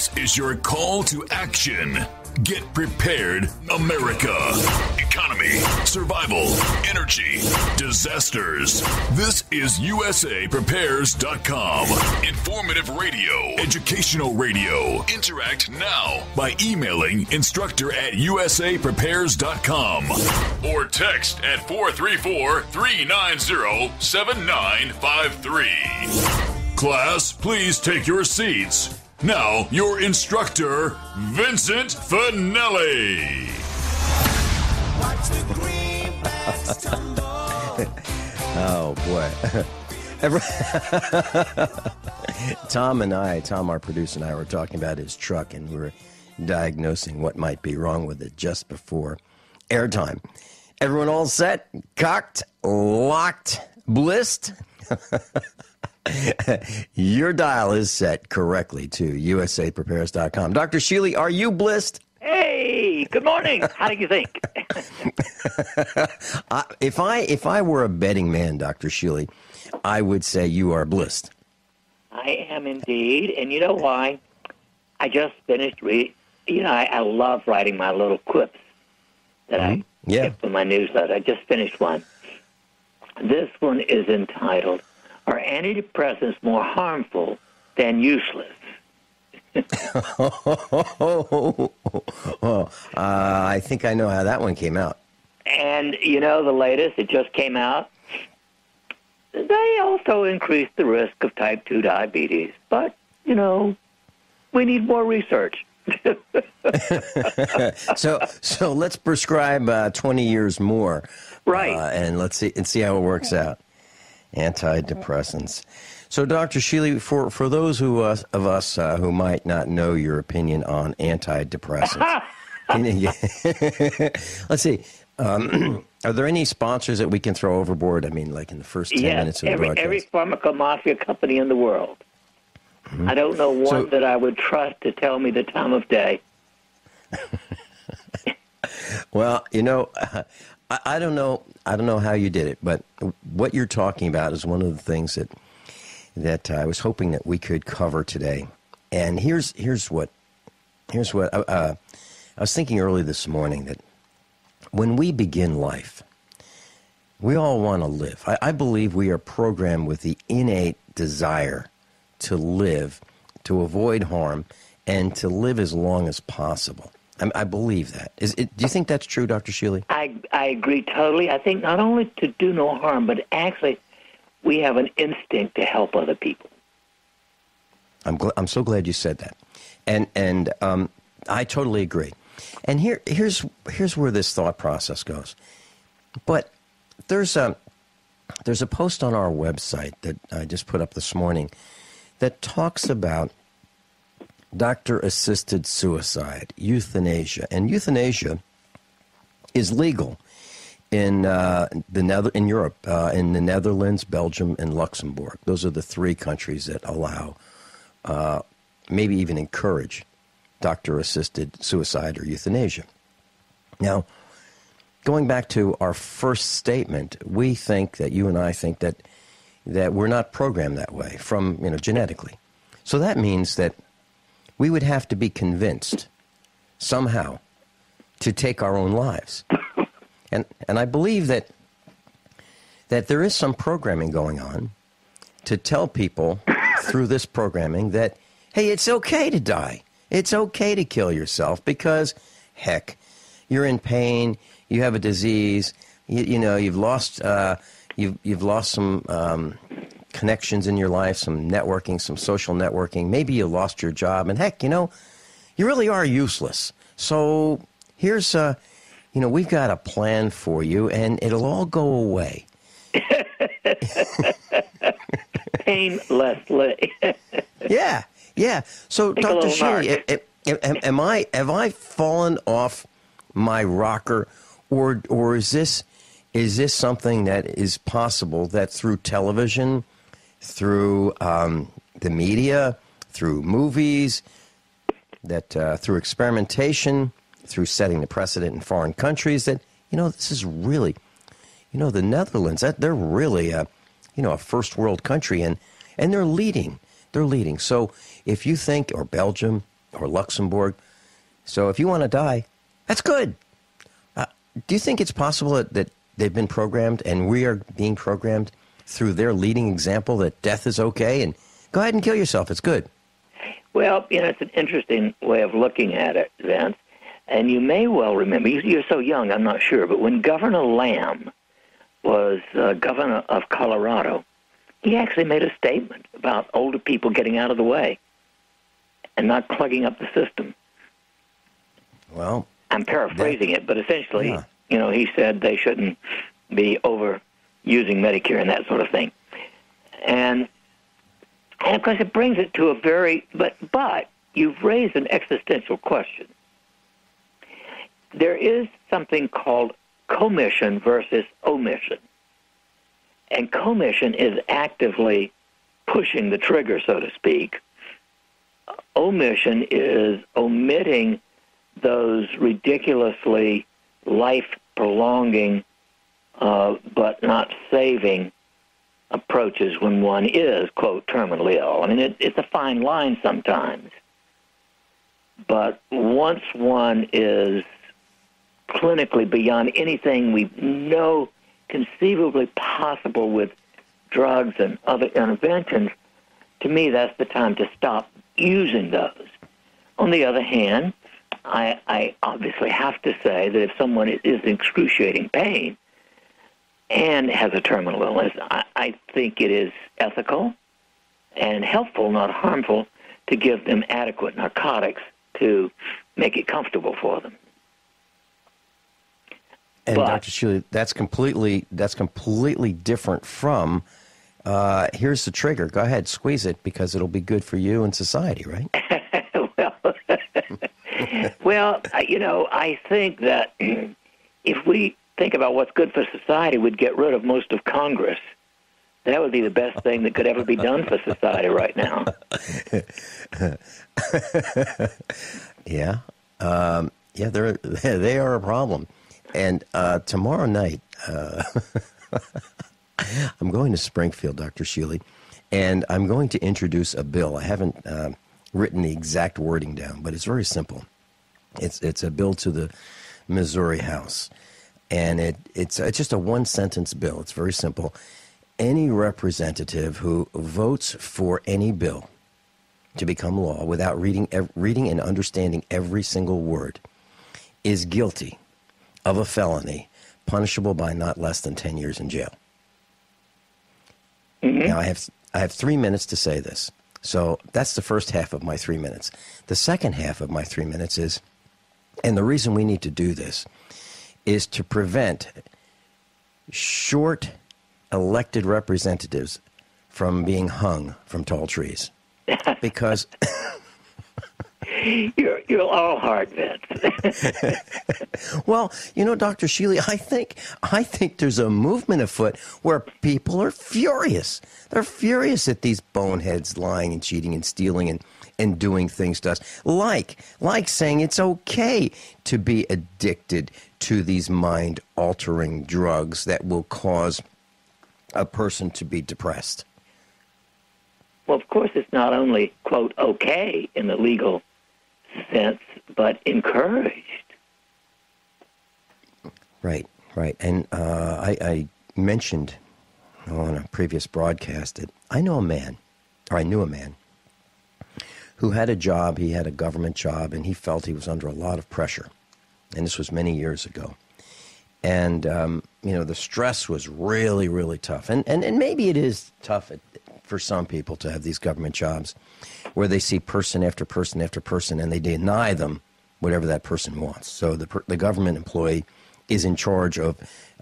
This is your call to action. Get prepared, America. Economy, survival, energy, disasters. This is USAPrepares.com. Informative radio, educational radio. Interact now by emailing instructor@USAPrepares.com or text at 434-390-7953. Class, please take your seats. Now, your instructor, Vincent Finelli. Watch the greenbacks tumble. Oh, boy. Tom, our producer, and I were talking about his truck, and we were diagnosing what might be wrong with it just before airtime. Everyone all set? Cocked? Locked? Blissed? Your dial is set correctly to USAPrepares.com. Dr. Shealy, are you blissed? Hey, good morning. How do you think? If I were a betting man, Dr. Shealy, I would say you are blissed. I am indeed, and you know why? I just finished reading. I love writing my little quips that I get from my newsletter. I just finished one. This one is entitled, "Are antidepressants more harmful than useless?" I think I know how that one came out. And, the latest, it just came out. They also increase the risk of type 2 diabetes. But, we need more research. So let's prescribe 20 years more. Right. And let's see how it works out. Antidepressants. So, Dr. Shealy, for those of us who might not know your opinion on antidepressants, let's see. Are there any sponsors that we can throw overboard? I mean, like in the first 10 minutes of the broadcast? Every pharmacomafia company in the world. Mm-hmm. I don't know one that I would trust to tell me the time of day. Well, I don't know how you did it, but what you're talking about is one of the things that I was hoping that we could cover today. And here's what I was thinking early this morning, that when we begin life, we all want to live. I believe we are programmed with the innate desire to live, to avoid harm, and to live as long as possible. I believe that. Do you think that's true, Dr. Shealy? I agree totally. I think not only to do no harm, but actually we have an instinct to help other people. I'm so glad you said that, and I totally agree. And here's where this thought process goes. But there's a post on our website that I just put up this morning that talks about doctor-assisted suicide, euthanasia, and euthanasia is legal in Europe, in the Netherlands, Belgium, and Luxembourg. Those are the three countries that allow, maybe even encourage, doctor-assisted suicide or euthanasia. Now, going back to our first statement, we think that you and I think that we're not programmed that way from genetically. So that means that we would have to be convinced somehow to take our own lives. And I believe that there is some programming going on to tell people through this programming that, hey, it's okay to die. It's okay to kill yourself because, heck, you're in pain, you have a disease, you've lost some connections in your life, some networking, some social networking. Maybe you lost your job, and heck, you really are useless. So here's we've got a plan for you, and it'll all go away. Painlessly. Yeah. So, Dr. Shealy, have I fallen off my rocker, or is this something that is possible that through television, through the media, through movies, that through experimentation, through setting the precedent in foreign countries, that this is really, the Netherlands, they're really a first world country, and they're leading. So if you think, or Belgium, or Luxembourg. So if you want to die, that's good. Do you think it's possible that they've been programmed and we are being programmed through their leading example that death is okay and go ahead and kill yourself, it's good? Well, it's an interesting way of looking at it, Vince. And you may well remember, you're so young, I'm not sure, but when Governor Lamb was governor of Colorado, he actually made a statement about older people getting out of the way and not plugging up the system. Well, I'm paraphrasing it, but essentially, he said they shouldn't be overusing Medicare and that sort of thing. And of course, it brings it to a very, but you've raised an existential question. There is something called commission versus omission. And commission is actively pushing the trigger, so to speak. Omission is omitting those ridiculously life-prolonging but not saving approaches when one is, quote, terminally ill. I mean, it's a fine line sometimes. But once one is clinically beyond anything we know conceivably possible with drugs and other interventions, to me, that's the time to stop using those. On the other hand, I obviously have to say that if someone is in excruciating pain and has a terminal illness, I think it is ethical and helpful, not harmful, to give them adequate narcotics to make it comfortable for them. And Dr. Shealy, that's completely different from, here's the trigger, go ahead, squeeze it because it'll be good for you and society, right? Well, I think that if we think about what's good for society, we'd get rid of most of Congress. That would be the best thing that could ever be done for society right now. Yeah. They are a problem. And tomorrow night, I'm going to Springfield, Dr. Shealy, and I'm going to introduce a bill. I haven't written the exact wording down, but it's very simple. It's a bill to the Missouri House, and it's just a one-sentence bill. It's very simple. Any representative who votes for any bill to become law without reading and understanding every single word is guilty of a felony punishable by not less than 10 years in jail. Mm-hmm. Now, I have 3 minutes to say this. So that's the first half of my 3 minutes. The second half of my 3 minutes is, and the reason we need to do this is to prevent short elected representatives from being hung from tall trees. Because you're all hard, Vince. Well, Dr. Shealy, I think there's a movement afoot where people are furious. They're furious at these boneheads lying and cheating and stealing and doing things to us. Like saying it's okay to be addicted to these mind-altering drugs that will cause a person to be depressed. Well, of course, it's not only, quote, okay in the legal sense, but encouraged. Right. And I mentioned on a previous broadcast that I knew a man who had a job. He had a government job, and he felt he was under a lot of pressure. And this was many years ago. And, the stress was really, really tough. And maybe it is tough for some people to have these government jobs where they see person after person after person, and they deny them whatever that person wants. So the government employee is in charge of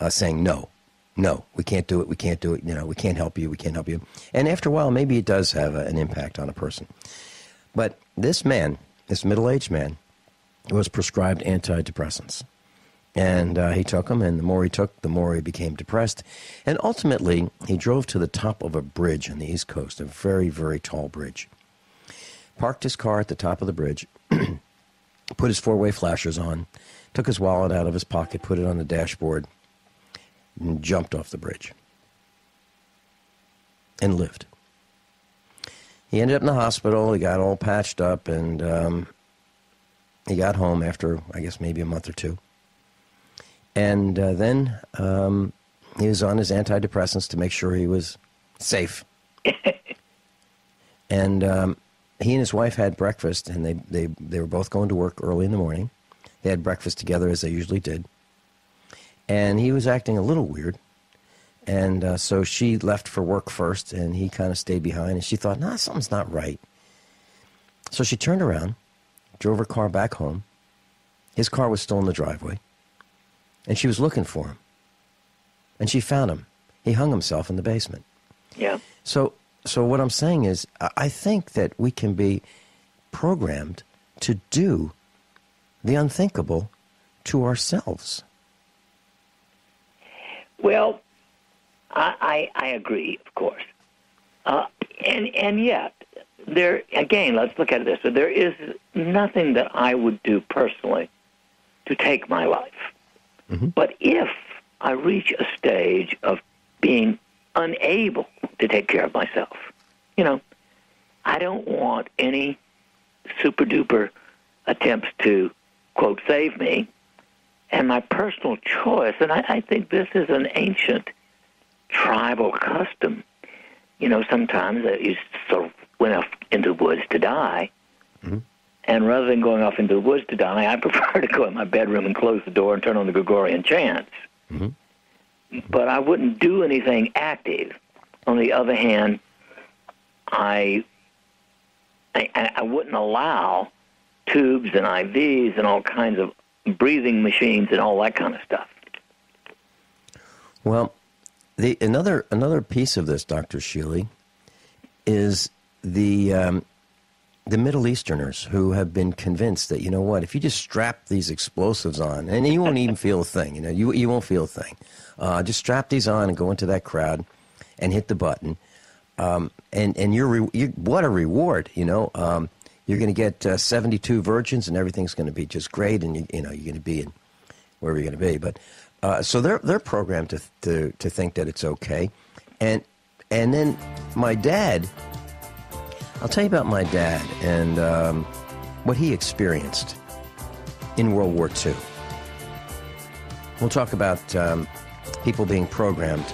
saying, no, we can't do it, we can't help you, we can't help you. And after a while, maybe it does have an impact on a person. But this middle-aged man, was prescribed antidepressants. And he took them, and the more he took, the more he became depressed. And ultimately, he drove to the top of a bridge on the East Coast, a very, very tall bridge. Parked his car at the top of the bridge, put his four-way flashers on, took his wallet out of his pocket, put it on the dashboard, and jumped off the bridge. And lived. He ended up in the hospital. He got all patched up, and he got home after, I guess, maybe a month or two. And then he was on his antidepressants to make sure he was safe. And he and his wife had breakfast, and they were both going to work early in the morning. They had breakfast together, as they usually did. And he was acting a little weird. And so she left for work first, and he kind of stayed behind. And she thought, nah, something's not right. So she turned around, drove her car back home. His car was still in the driveway. And she was looking for him. And she found him. He hung himself in the basement. Yeah. So what I'm saying is, I think that we can be programmed to do the unthinkable to ourselves. Well, I agree, of course. And yet, again, let's look at it this way. There is nothing that I would do personally to take my life. Mm-hmm. But if I reach a stage of being unable to take care of myself, I don't want any super-duper attempts to, quote, save me. And my personal choice, and I think this is an ancient tribal custom. Sometimes you sort of went off into the woods to die. Mm-hmm. And rather than going off into the woods to die, I prefer to go in my bedroom and close the door and turn on the Gregorian chants. Mm-hmm. But I wouldn't do anything active. On the other hand, I wouldn't allow tubes and IVs and all kinds of breathing machines and all that kind of stuff. Well, another piece of this, Dr. Shealy, is the Middle Easterners who have been convinced that, if you just strap these explosives on, and you won't even feel a thing, you won't feel a thing. Just strap these on and go into that crowd and hit the button. And what a reward, you're going to get 72 virgins and everything's going to be just great, and you're going to be in wherever you're going to be. But so they're programmed to think that it's okay. And then my dad, I'll tell you about my dad and what he experienced in World War II. We'll talk about people being programmed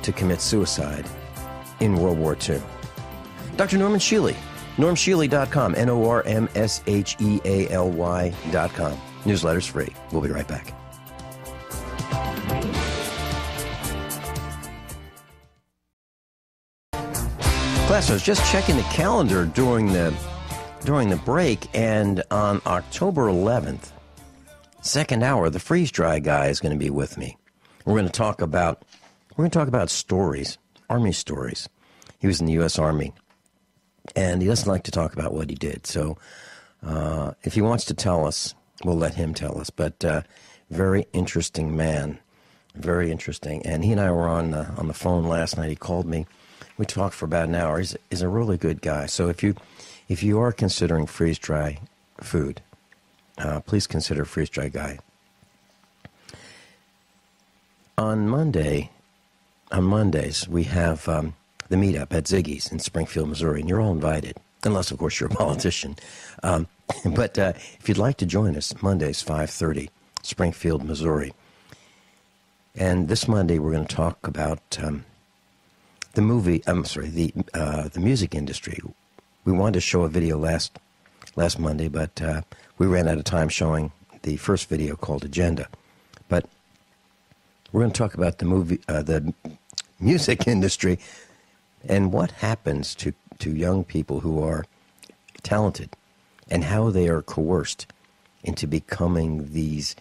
to commit suicide in World War II. Dr. Norman Shealy, normshealy.com, NORMSHEALY.com. Newsletter's free. We'll be right back. Class, I was just checking the calendar during the break, and on October 11th, second hour, the freeze dry guy is going to be with me. We're going to talk about stories, Army stories. He was in the U.S. Army, and he doesn't like to talk about what he did. So if he wants to tell us, we'll let him tell us. But very interesting man, very interesting. And he and I were on the phone last night. He called me. We talked for about an hour. He's a really good guy. So if you are considering freeze dry food, please consider freeze dry guy. On Mondays, we have the meetup at Ziggy's in Springfield, Missouri, and you're all invited, unless, of course, you're a politician. But if you'd like to join us, Mondays, 5:30, Springfield, Missouri. And this Monday, we're going to talk about the music industry. We wanted to show a video last Monday, but we ran out of time showing the first video called Agenda. But we're going to talk about the music industry and what happens to young people who are talented and how they are coerced into becoming these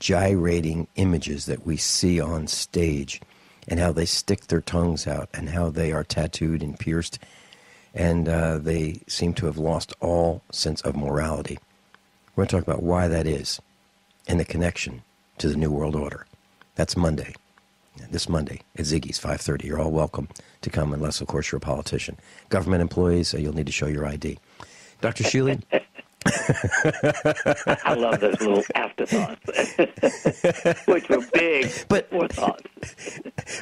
gyrating images that we see on stage, and how they stick their tongues out and how they are tattooed and pierced, and they seem to have lost all sense of morality. We're going to talk about why that is and the connection to the New World Order. That's Monday. This Monday at Ziggy's, 5:30. You're all welcome to come, unless, of course, you're a politician. Government employees, you'll need to show your ID. Dr. Shealy? I love those little afterthoughts, which were big forethoughts.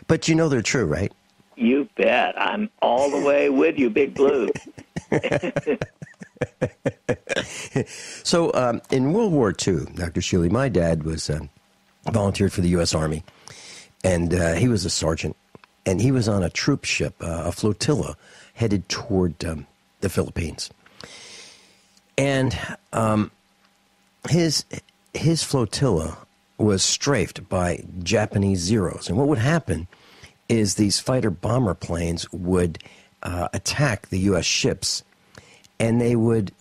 But they're true, right? You bet. I'm all the way with you, Big Blue. So in World War II, Dr. Shealy, my dad was volunteered for the U.S. Army, and he was a sergeant, and he was on a troop ship, a flotilla, headed toward the Philippines. And his flotilla was strafed by Japanese Zeros. And what would happen is these fighter bomber planes would attack the U.S. ships, and they would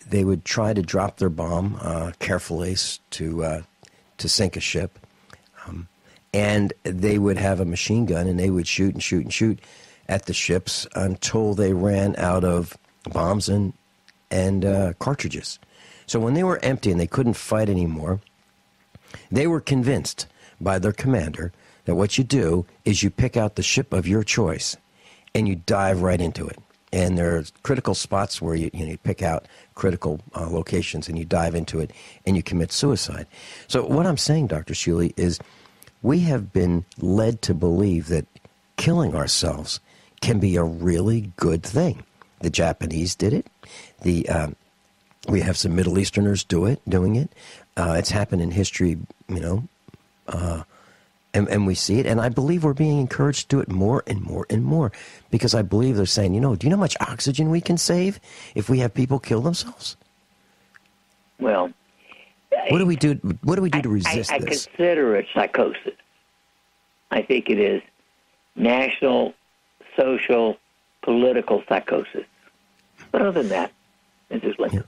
try to drop their bomb carefully to sink a ship. And they would have a machine gun, and they would shoot and shoot and shoot at the ships until they ran out of bombs and cartridges. So when they were empty and they couldn't fight anymore, they were convinced by their commander that what you do is you pick out the ship of your choice and you dive right into it. And there are critical spots where you pick out critical locations and you dive into it and you commit suicide. So what I'm saying, Dr. Shealy, is we have been led to believe that killing ourselves can be a really good thing. The Japanese did it. We have some Middle Easterners doing it. It's happened in history, and we see it. And I believe we're being encouraged to do it more and more and more, because I believe they're saying, do you know how much oxygen we can save if we have people kill themselves? Well, what do we do? What do we do to resist this? I consider it psychosis. I think it is national, social, political psychosis. But other than that, it's just like... Yeah.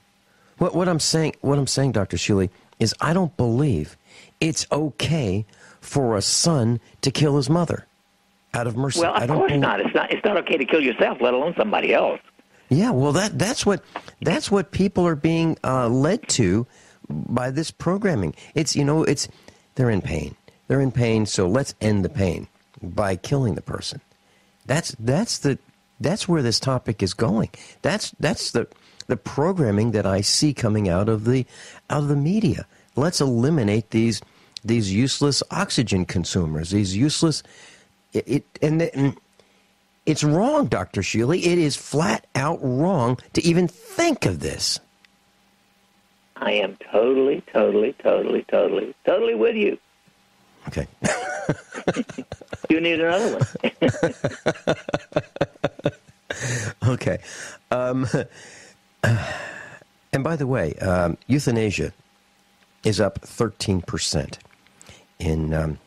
What I'm saying, Dr. Shealy, is I don't believe it's okay for a son to kill his mother out of mercy. Well, of course not. It's not okay to kill yourself, let alone somebody else. Yeah, well, that's what people are being led to by this programming. They're in pain. They're in pain, so let's end the pain by killing the person. That's where this topic is going. That's the programming that I see coming out of the media. Let's eliminate these useless oxygen consumers. These useless. It's wrong, Dr. Shealy. It is flat out wrong to even think of this. I am totally with you. Okay. You need another one. Okay. And by the way, euthanasia is up 13% in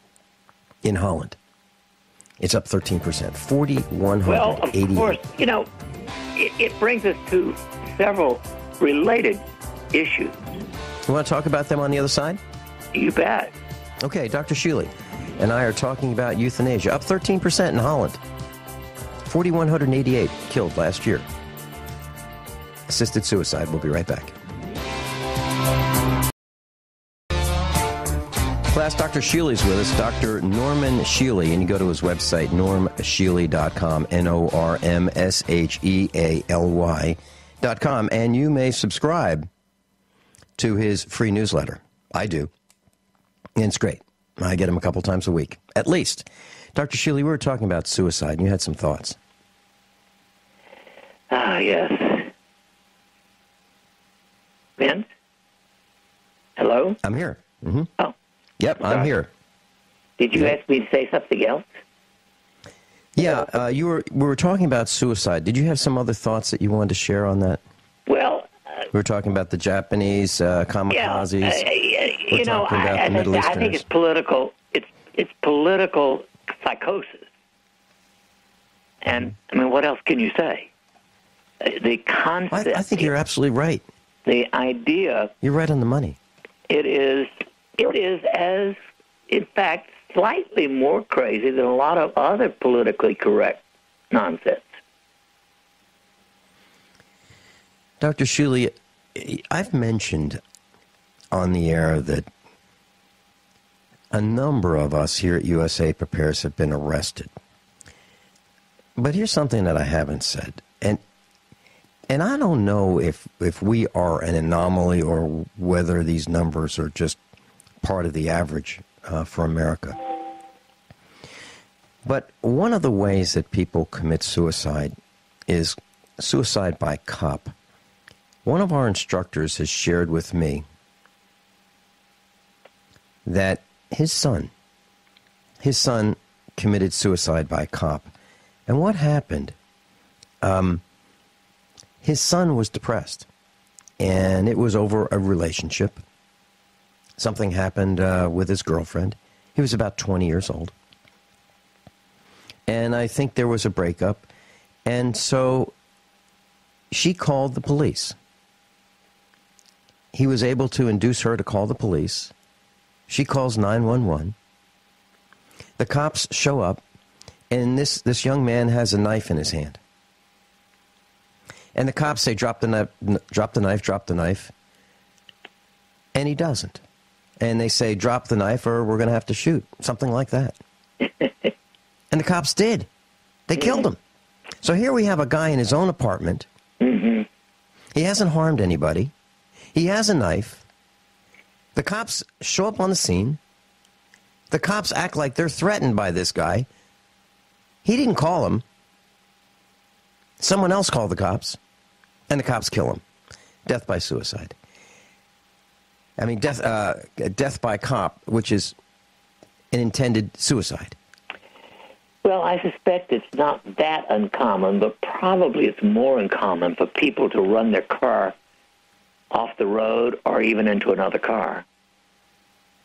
Holland. It's up 13%, 4,188. Well, of course, it brings us to several related issues. You want to talk about them on the other side? You bet. Okay, Dr. Shealy and I are talking about euthanasia, up 13% in Holland. 4,188 killed last year. Assisted suicide. We'll be right back. Class, Dr. Shealy's with us, Dr. Norman Shealy, and you go to his website, normshealy.com, normshealy.com, and you may subscribe to his free newsletter. I do. And it's great. I get him a couple times a week, at least. Dr. Shealy, we were talking about suicide, and you had some thoughts. Yes. Vince? Hello? I'm here. Mm-hmm. Oh. Yep, I'm here. Did you ask me to say something else? Yeah, we were talking about suicide. Did you have some other thoughts that you wanted to share on that? Well, we were talking about the Japanese kamikazes. I think it's political. It's political psychosis. And I mean, what else can you say? The concept. I think you're absolutely right. The idea. You're right on the money. It is as, in fact, slightly more crazy than a lot of other politically correct nonsense. Dr. Shealy, I've mentioned on the air that a number of us here at USA Prepares have been arrested. But here's something that I haven't said. And I don't know if we are an anomaly or whether these numbers are just part of the average for America. But one of the ways that people commit suicide is suicide by cop. One of our instructors has shared with me that his son committed suicide by a cop. And what happened? His son was depressed, and it was over a relationship. Something happened with his girlfriend. He was about 20 years old. And I think there was a breakup. And so she called the police. He was able to induce her to call the police. She calls 911. The cops show up, and this young man has a knife in his hand. And the cops say, drop the knife. And he doesn't. And they say, drop the knife or we're going to have to shoot. Something like that. And the cops did. They killed him. So here we have a guy in his own apartment. Mm-hmm. He hasn't harmed anybody. He has a knife. The cops show up on the scene. The cops act like they're threatened by this guy. He didn't call him. Someone else called the cops, and the cops kill him. Death by suicide. I mean, death by cop, which is an intended suicide. Well, I suspect it's not that uncommon, but probably it's more uncommon for people to run their car off the road or even into another car.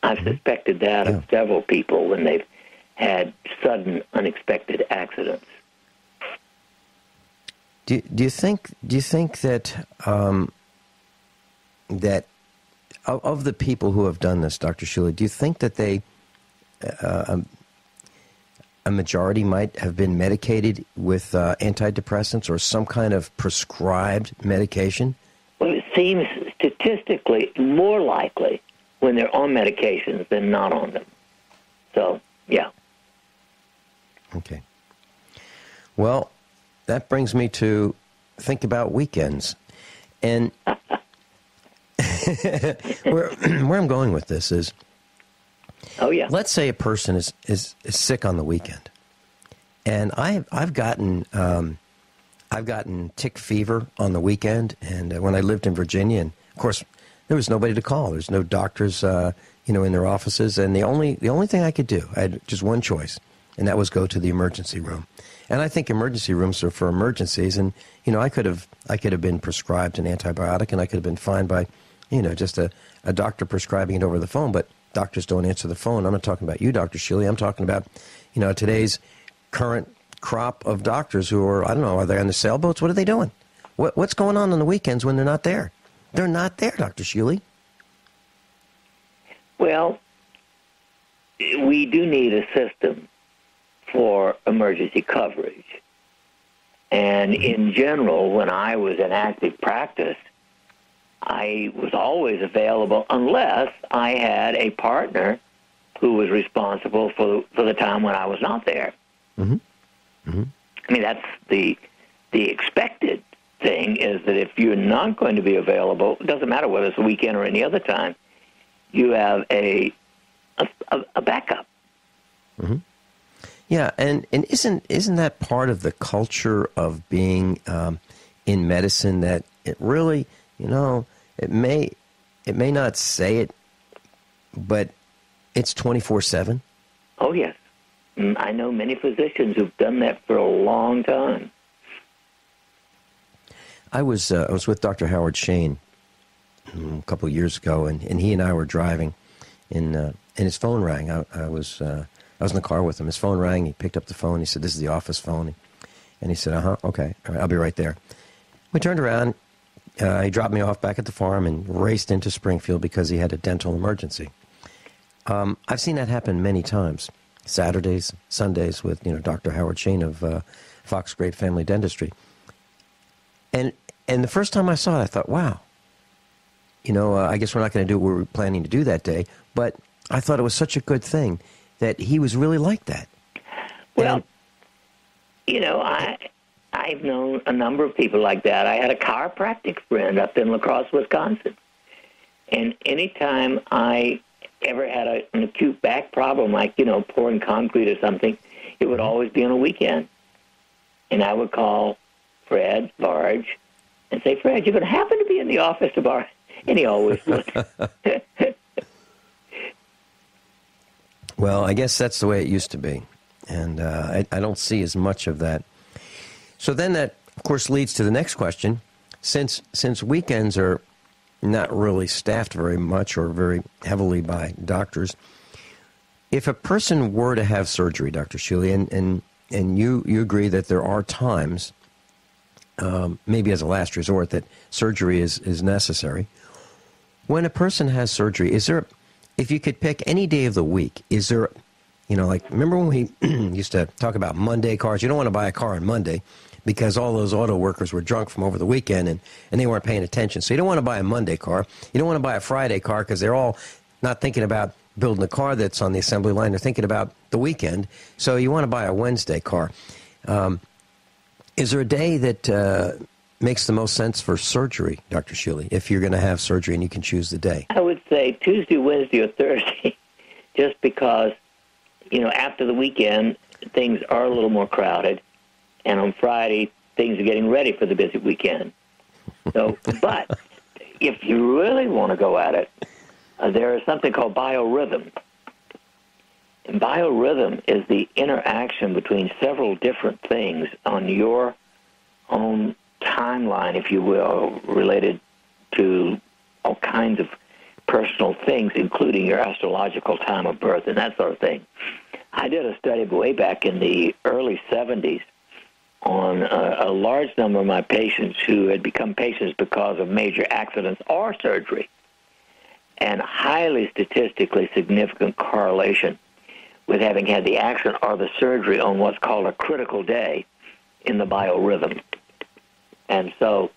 I've suspected that of several people when they've had sudden, unexpected accidents. Do you think that that of the people who have done this, Dr. Shealy, do you think that they a majority might have been medicated with antidepressants or some kind of prescribed medication? Well, it seems statistically more likely when they're on medications than not on them. So, yeah. Okay. Well, that brings me to think about weekends. And where I'm going with this is, let's say a person is sick on the weekend, and I've gotten tick fever on the weekend, and when I lived in Virginia, and of course there was nobody to call. There's no doctors, in their offices, and the only thing I could do, I had just one choice, and that was go to the emergency room. And I think emergency rooms are for emergencies, and I could have been prescribed an antibiotic, and I could have been fine by just a doctor prescribing it over the phone, but doctors don't answer the phone. I'm not talking about you, Dr. Shealy. I'm talking about, today's current crop of doctors who are, I don't know, are they on the sailboats? What are they doing? What's going on the weekends when they're not there? They're not there, Dr. Shealy. Well, we do need a system for emergency coverage. And in general, when I was in active practice, I was always available unless I had a partner who was responsible for the time when I was not there. Mm-hmm. Mm-hmm. I mean, that's the expected thing, is that if you're not going to be available, it doesn't matter whether it's a weekend or any other time, you have a backup. Mm-hmm. Yeah, and isn't that part of the culture of being in medicine, that it really, it may not say it, but it's 24/7? Oh, yes. I know many physicians who've done that for a long time. I was with Dr. Howard Shayne a couple of years ago, and he and I were driving, and his phone rang. I was in the car with him. His phone rang. He picked up the phone. He said, "This is the office phone." And he said, okay, all right, I'll be right there. We turned around. He dropped me off back at the farm and raced into Springfield because he had a dental emergency. I've seen that happen many times. Saturdays, Sundays with, Dr. Howard Shayne of Fox Great Family Dentistry. And the first time I saw it, I thought, wow, I guess we're not going to do what we were planning to do that day. But I thought it was such a good thing that he was really like that. Well, I've known a number of people like that. I had a chiropractic friend up in La Crosse, Wisconsin. And anytime I ever had an acute back problem, like, pouring concrete or something, it would always be on a weekend. And I would call Fred Barge and say, Fred, you're going to happen to be in the office tomorrow. And he always would. Well, I guess that's the way it used to be. And I don't see as much of that. So then that, of course, leads to the next question. Since weekends are not really staffed very much or very heavily by doctors, if a person were to have surgery, Dr. Shealy, and you agree that there are times, maybe as a last resort, that surgery is necessary. When a person has surgery, is there, if you could pick any day of the week, is there, like, remember when we used to talk about Monday cars? You don't want to buy a car on Monday because all those auto workers were drunk from over the weekend and they weren't paying attention. So you don't want to buy a Monday car. You don't want to buy a Friday car because they're all not thinking about building a car that's on the assembly line. They're thinking about the weekend. So you want to buy a Wednesday car. Is there a day that makes the most sense for surgery, Dr. Shealy, if you're going to have surgery and you can choose the day? I would say Tuesday, Wednesday, or Thursday, just because, after the weekend, things are a little more crowded, and on Friday, things are getting ready for the busy weekend. So, but if you really want to go at it, there is something called biorhythm. And biorhythm is the interaction between several different things on your own timeline, if you will, related to all kinds of personal things, including your astrological time of birth and that sort of thing. I did a study way back in the early 70s on a large number of my patients who had become patients because of major accidents or surgery, and highly statistically significant correlation with having had the accident or the surgery on what's called a critical day in the biorhythm. And so,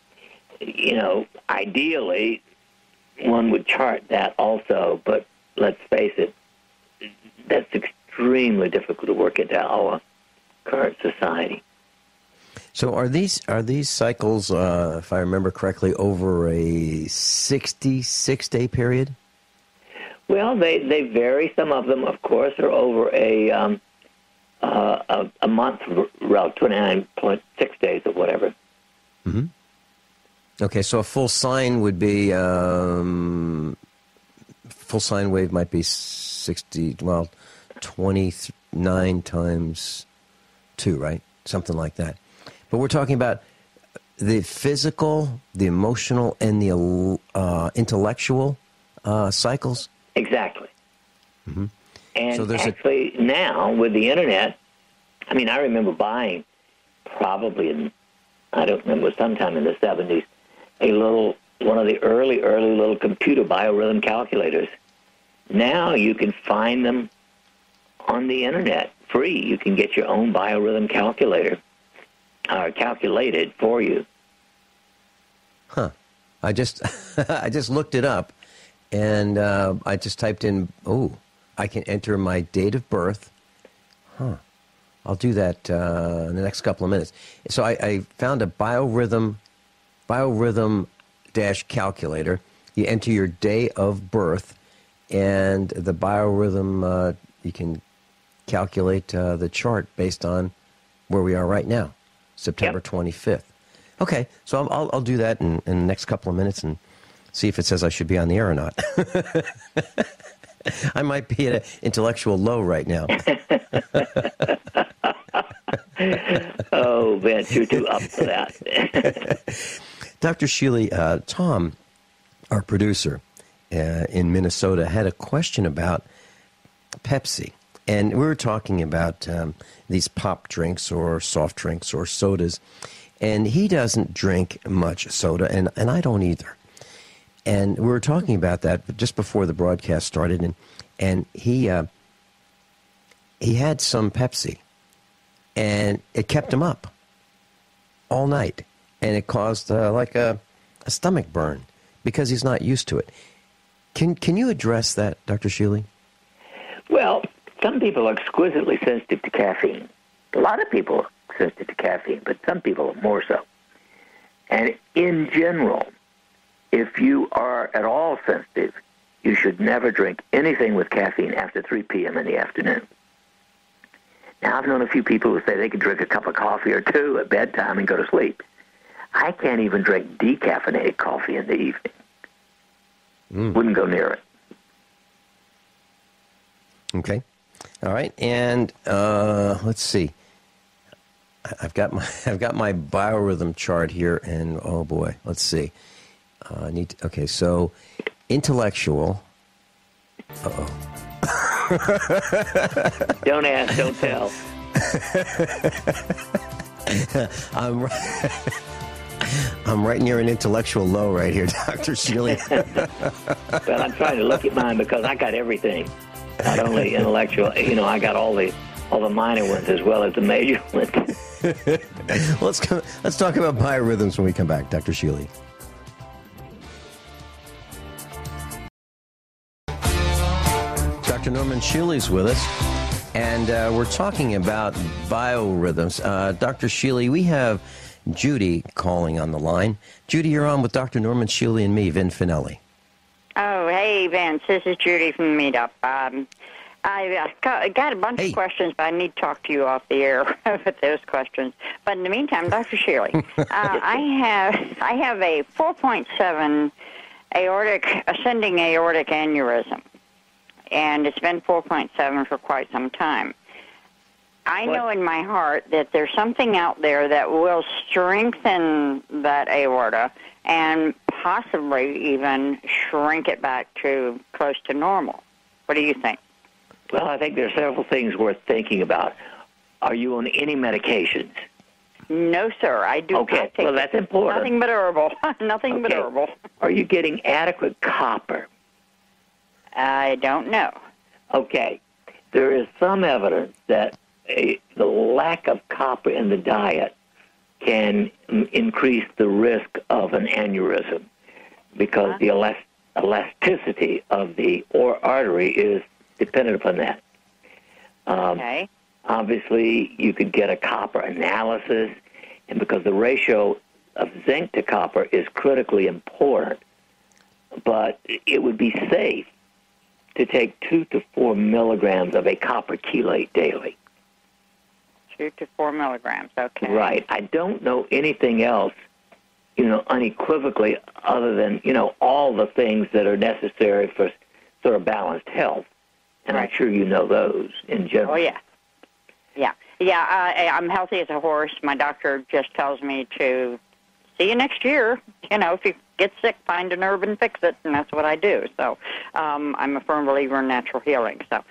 ideally, one would chart that also, but let's face it, that's extremely difficult to work into our current society. So are these cycles, if I remember correctly, over a 66-day period? Well, they vary. Some of them, of course, are over a month, around 29.6 days or whatever. Mm-hmm. Okay, so a full sine would be, full sine wave might be 29 times 2, right? Something like that. But we're talking about the physical, the emotional, and the intellectual cycles? Exactly. Mm-hmm. And so actually now, with the Internet, I remember buying probably I don't remember, sometime in the 70s, one of the early little computer biorhythm calculators. Now you can find them on the Internet, free. You can get your own biorhythm calculator, calculated for you. Huh. I just looked it up, and I just typed in, I can enter my date of birth. Huh. I'll do that in the next couple of minutes. So I found a biorhythm calculator. You enter your day of birth, and the biorhythm, you can calculate the chart based on where we are right now, September 25th. Okay, so I'll do that in the next couple of minutes and see if it says I should be on the air or not. I might be at an intellectual low right now. Oh, Vince, you're too up for that. Dr. Shealy, Tom, our producer in Minnesota, had a question about Pepsi. And we were talking about these pop drinks or soft drinks or sodas. And he doesn't drink much soda, and I don't either. And we were talking about that just before the broadcast started, and he had some Pepsi, and it kept him up all night, and it caused like a stomach burn because he's not used to it. Can you address that, Dr. Shealy? Well, some people are exquisitely sensitive to caffeine. A lot of people are sensitive to caffeine, but some people are more so. And in general, if you are at all sensitive, you should never drink anything with caffeine after 3 p.m. in the afternoon. Now, I've known a few people who say they could drink a cup of coffee or two at bedtime and go to sleep. I can't even drink decaffeinated coffee in the evening. Wouldn't go near it. Okay. All right. And let's see. I've got my biorhythm chart here, and oh boy, let's see. Okay, so intellectual. Uh-oh. Don't ask, don't tell. I'm right near an intellectual low right here, Dr. Shealy. Well, I'm trying to look at mine because I got everything. Not only intellectual, I got all the minor ones as well as the major ones. Let's talk about biorhythms when we come back, Dr. Shealy. Dr. Norman Shealy's with us, and we're talking about biorhythms. Dr. Shealy, we have Judy calling on the line. Judy, you're on with Dr. Norman Shealy and me, Vin Finelli. Oh, hey, Vince. This is Judy from the Meetup. I got a bunch of questions, but I need to talk to you off the air with those questions. But in the meantime, Dr. Shealy, I have a 4.7 ascending aortic aneurysm, and it's been 4.7 for quite some time. I know in my heart that there's something out there that will strengthen that aorta and possibly even shrink it back to close to normal. What do you think? Well, I think there are several things worth thinking about. Are you on any medications? No, sir. I do not take well, that's important. Nothing but herbal. Nothing but herbal. Are you getting adequate copper? I don't know. Okay. There is some evidence that the lack of copper in the diet can increase the risk of an aneurysm because the elasticity of the artery is dependent upon that. Okay. Obviously, you could get a copper analysis, and because the ratio of zinc to copper is critically important, but it would be safe to take 2 to 4 milligrams of a copper chelate daily. 2 to 4 milligrams, okay. Right. I don't know anything else, unequivocally other than, all the things that are necessary for sort of balanced health. And I'm sure you know those in general. Oh, yeah. Yeah, I'm healthy as a horse. My doctor just tells me to see you next year. If you get sick, find a nerve and fix it, and that's what I do. So I'm a firm believer in natural healing. So,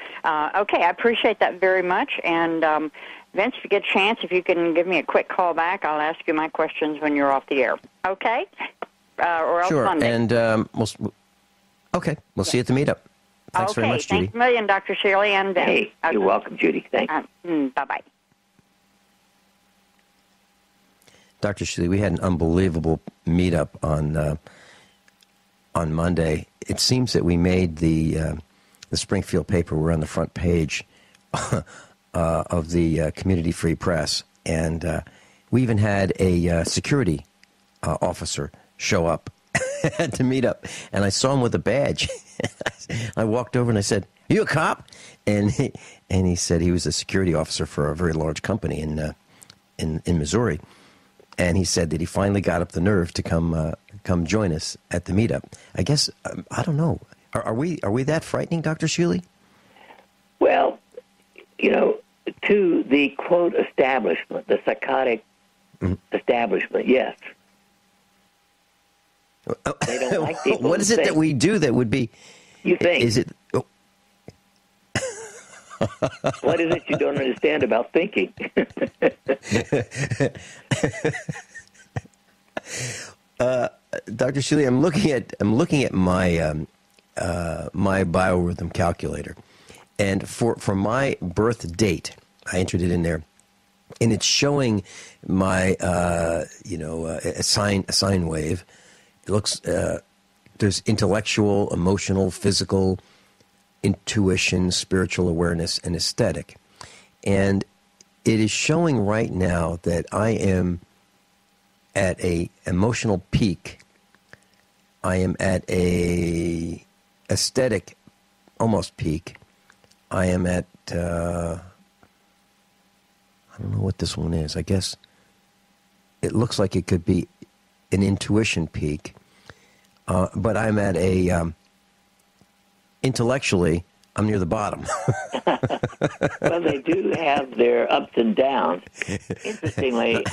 okay, I appreciate that very much. And, Vince, if you get a chance, if you can give me a quick call back, I'll ask you my questions when you're off the air. Okay? Or else sure. Monday. And we'll see you at the meetup. Thanks very much, Judy. Thanks a million, Dr. Shealy and Vince. Hey, you're welcome, Judy. Thanks. Bye-bye. Dr. Shealy, we had an unbelievable meetup on Monday. It seems that we made the Springfield paper. We're on the front page of the Community Free Press, and we even had a security officer show up at the meetup, and I saw him with a badge. I walked over and I said, "Are you a cop?" And he said he was a security officer for a very large company in Missouri. And he said that he finally got up the nerve to come join us at the meetup. I guess I don't know. Are we that frightening, Dr. Shealy? Well, to the quote establishment, the psychotic establishment, yes. They don't like people. What is it that we do that would be? You think? Is it? Oh. What is it you don't understand about thinking? Dr. Shealy, I'm looking at my my biorhythm calculator, and for my birth date, I entered it in there, and it's showing my a sine wave. It looks there's intellectual, emotional, physical, intuition, spiritual awareness, and aesthetic. And it is showing right now that I am at a emotional peak. I am at a aesthetic almost peak. I am at, I don't know what this one is. I guess it looks like it could be an intuition peak, but I'm at a intellectually, I'm near the bottom. Well, they do have their ups and downs. Interestingly,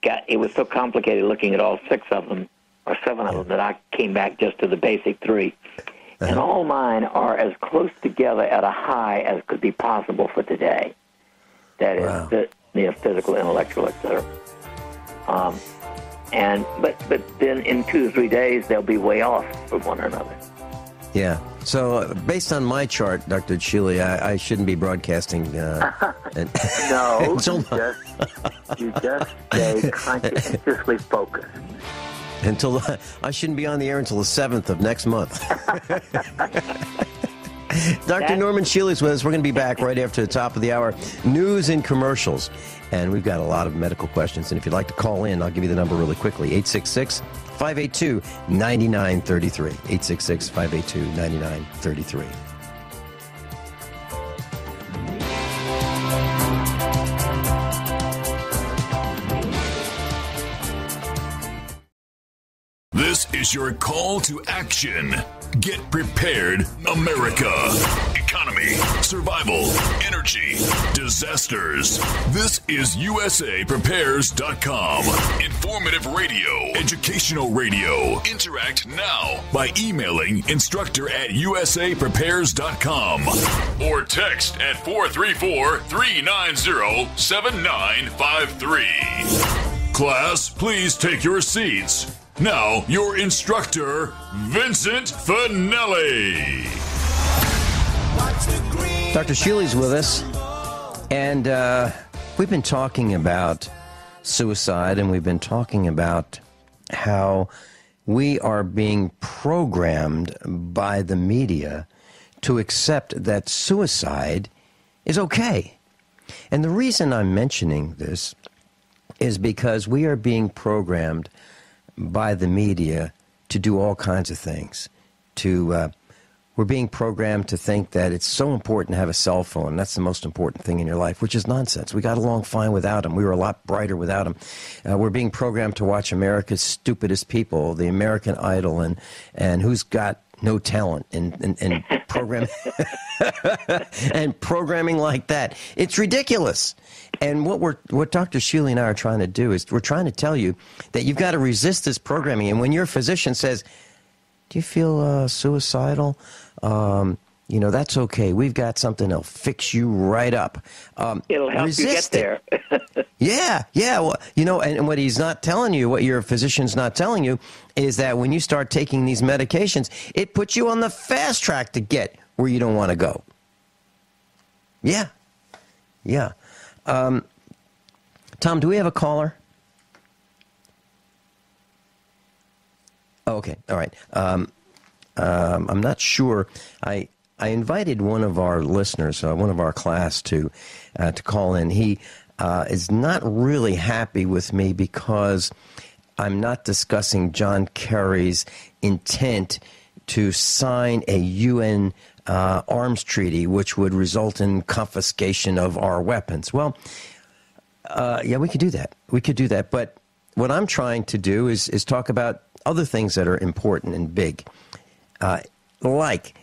it was so complicated looking at all 6 of them, or 7 of them, that I came back just to the basic 3. And all mine are as close together at a high as could be possible for today. That is the physical, intellectual, etc. But then in 2 or 3 days they'll be way off from one another. Yeah. So based on my chart, Dr. Shealy, I shouldn't be broadcasting. No, you just stay conscientiously focused. Until I shouldn't be on the air until the 7th of next month. Dr. Norman Shealy's with us. We're going to be back right after the top of the hour. News and commercials. And we've got a lot of medical questions. And if you'd like to call in, I'll give you the number really quickly. 866-582-9933. 866-582-9933. This is your call to action. Get prepared, America. Economy, survival, energy, disasters. This is USAPrepares.com. Informative radio, educational radio. Interact now by emailing instructor@USAPrepares.com or text at 434-390-7953. Class, please take your seats. Now, your instructor, Vincent Finelli. Dr. Shealy's with us, and we've been talking about suicide, and we've been talking about how we are being programmed by the media to accept that suicide is okay. And the reason I'm mentioning this is because we are being programmed by the media to do all kinds of things. We're being programmed to think that it's so important to have a cell phone. That's the most important thing in your life, which is nonsense. We got along fine without them. We were a lot brighter without them. We're being programmed to watch America's Stupidest People, the American Idol, and Who's Got No Talent, and program and programming like that. It's ridiculous. And what Dr. Shealy and I are trying to do is we're trying to tell you that you've got to resist this programming. And when your physician says, "Do you feel suicidal?" That's okay. We've got something that'll fix you right up. It'll help you get there. Yeah. Well, and what he's not telling you, what your physician's not telling you, is that when you start taking these medications, it puts you on the fast track to get where you don't want to go. Yeah. Tom, do we have a caller? Oh, okay. All right. I'm not sure. I invited one of our listeners, one of our class, to call in. He is not really happy with me because I'm not discussing John Kerry's intent to sign a UN arms treaty, which would result in confiscation of our weapons. Well, we could do that. But what I'm trying to do is talk about other things that are important and big, like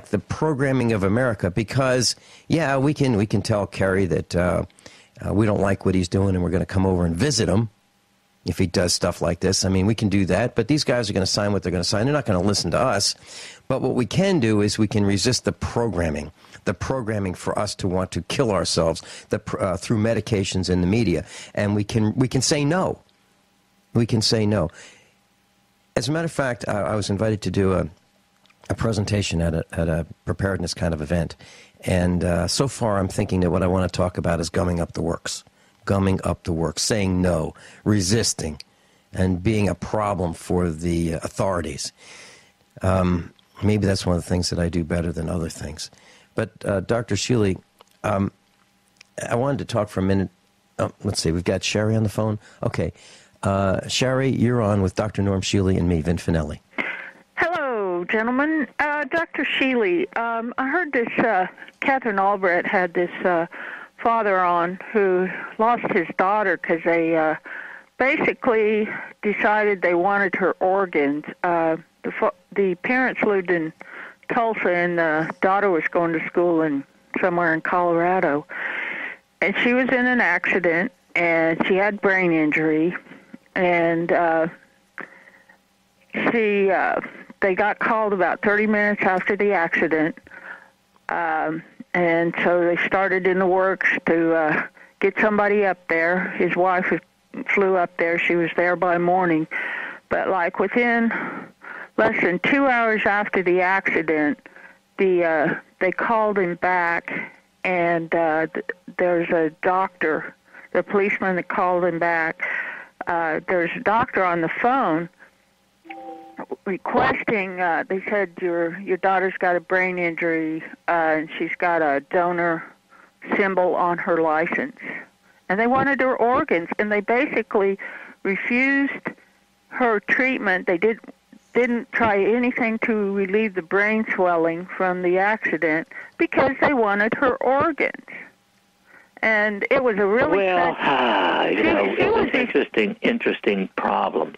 the programming of America. Because we can tell Kerry that we don't like what he's doing, and we're going to come over and visit him if he does stuff like this. I mean, we can do that, but these guys are going to sign what they're going to sign. They're not going to listen to us. But what we can do is we can resist the programming for us to want to kill ourselves through medications in the media. And we can say no. We can say no. As a matter of fact, I was invited to do a presentation at a preparedness kind of event. And so far I'm thinking that what I want to talk about is gumming up the works, saying no, resisting, and being a problem for the authorities. Maybe that's one of the things that I do better than other things. But Dr. Shealy, I wanted to talk for a minute. Let's see, we've got Sherry on the phone. Okay. Sherry, you're on with Dr. Norm Shealy and me, Vin Finelli. Hello, gentlemen. Dr. Shealy, I heard this, Catherine Albrecht had this father on who lost his daughter because they basically decided they wanted her organs. The parents lived in Tulsa, and the daughter was going to school somewhere in Colorado. And she was in an accident, and she had brain injury, and they got called about 30 minutes after the accident, and so they started in the works to get somebody up there. His wife flew up there. She was there by morning. But like within less than 2 hours after the accident, they called him back, and there's a doctor, the policeman that called him back. There's a doctor on the phone requesting, they said, your daughter's got a brain injury, and she's got a donor symbol on her license. And they wanted her organs, and they basically refused her treatment. They didn't try anything to relieve the brain swelling from the accident because they wanted her organs. And it was a really it was an interesting problem.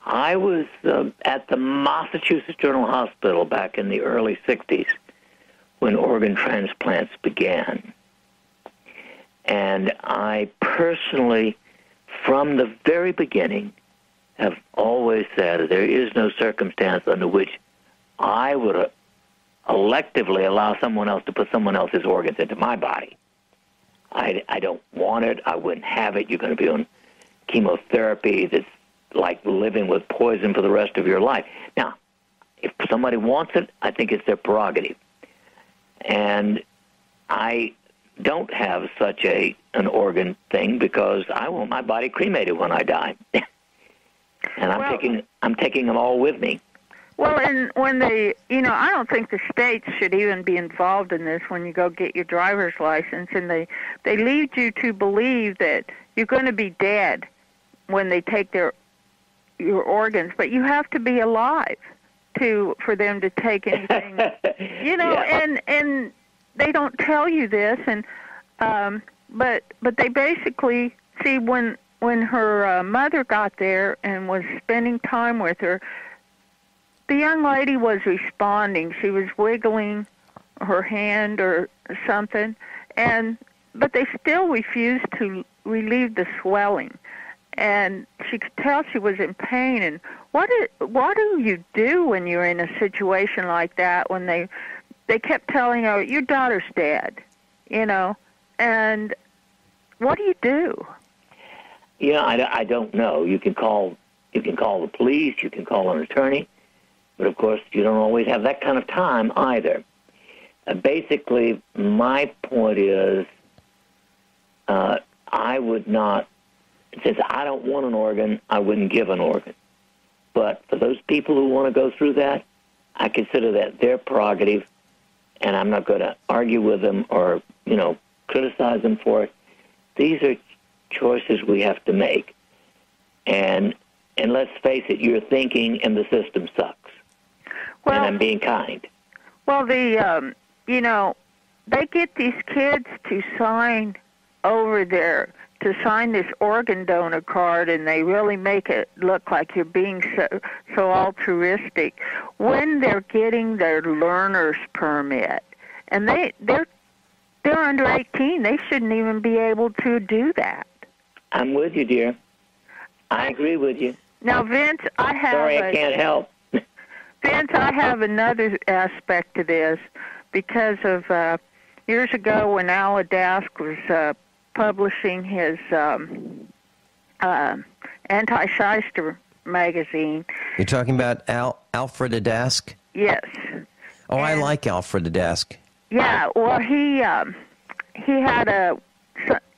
I was at the Massachusetts General Hospital back in the early 60s when organ transplants began. And I personally, from the very beginning, have always said there is no circumstance under which I would electively allow someone else to put someone else's organs into my body. I don't want it. I wouldn't have it. You're going to be on chemotherapy that's like living with poison for the rest of your life. Now, if somebody wants it, I think it's their prerogative. And I don't have such an organ thing because I want my body cremated when I die. And I'm taking them all with me. Well, and when I don't think the states should even be involved in this when you go get your driver's license, and they lead you to believe that you're going to be dead when they take your organs, but you have to be alive for them to take anything. And they don't tell you this, and but they basically see when her mother got there and was spending time with her, the young lady was responding. She was wiggling her hand or something, but they still refused to relieve the swelling. And she could tell she was in pain. And what do you do when you're in a situation like that, when they kept telling her, your daughter's dead, and what do you do? I don't know. You can call the police, you can call an attorney, but of course you don't always have that kind of time either. Basically, my point is, I would not. Since I don't want an organ, I wouldn't give an organ. But for those people who want to go through that, I consider that their prerogative, and I'm not going to argue with them or, criticize them for it. These are choices we have to make. And let's face it, you're thinking and the system sucks. Well, and I'm being kind. Well, they get these kids to sign this organ donor card, and they really make it look like you're being so altruistic when they're getting their learner's permit. And they're under 18. They shouldn't even be able to do that. I'm with you, dear. I agree with you. Now, Vince, I can't help. Vince, I have another aspect to this because of years ago when Al Adask was publishing his anti-shyster magazine. You're talking about Alfred Adask? Yes. Oh, I like Alfred Adask. Yeah, well, he had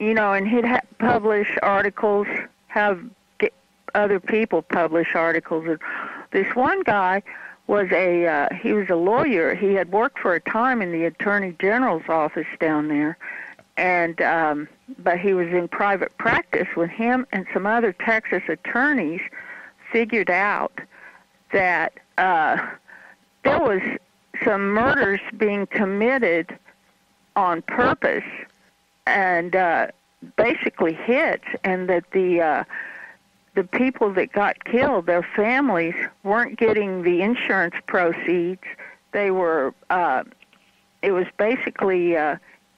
and he'd publish articles, get other people publish articles. And this one guy was he was a lawyer. He had worked for a time in the Attorney General's office down there, and but he was in private practice. When him and some other Texas attorneys figured out that there was some murders being committed on purpose and basically hits, and that the people that got killed, their families weren't getting the insurance proceeds. They were, it was basically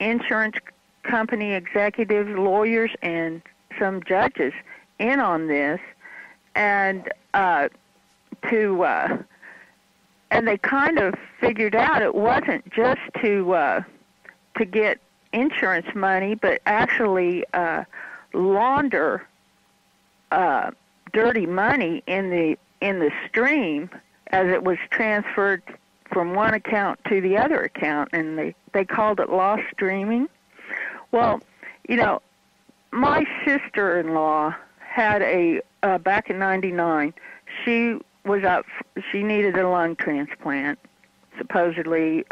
insurance company executives, lawyers, and some judges in on this, and and they kind of figured out it wasn't just to get insurance money, but actually launder dirty money in the stream as it was transferred from one account to the other account, and they called it loss streaming. Well, you know, my sister-in-law had back in '99, she needed a lung transplant. Supposedly,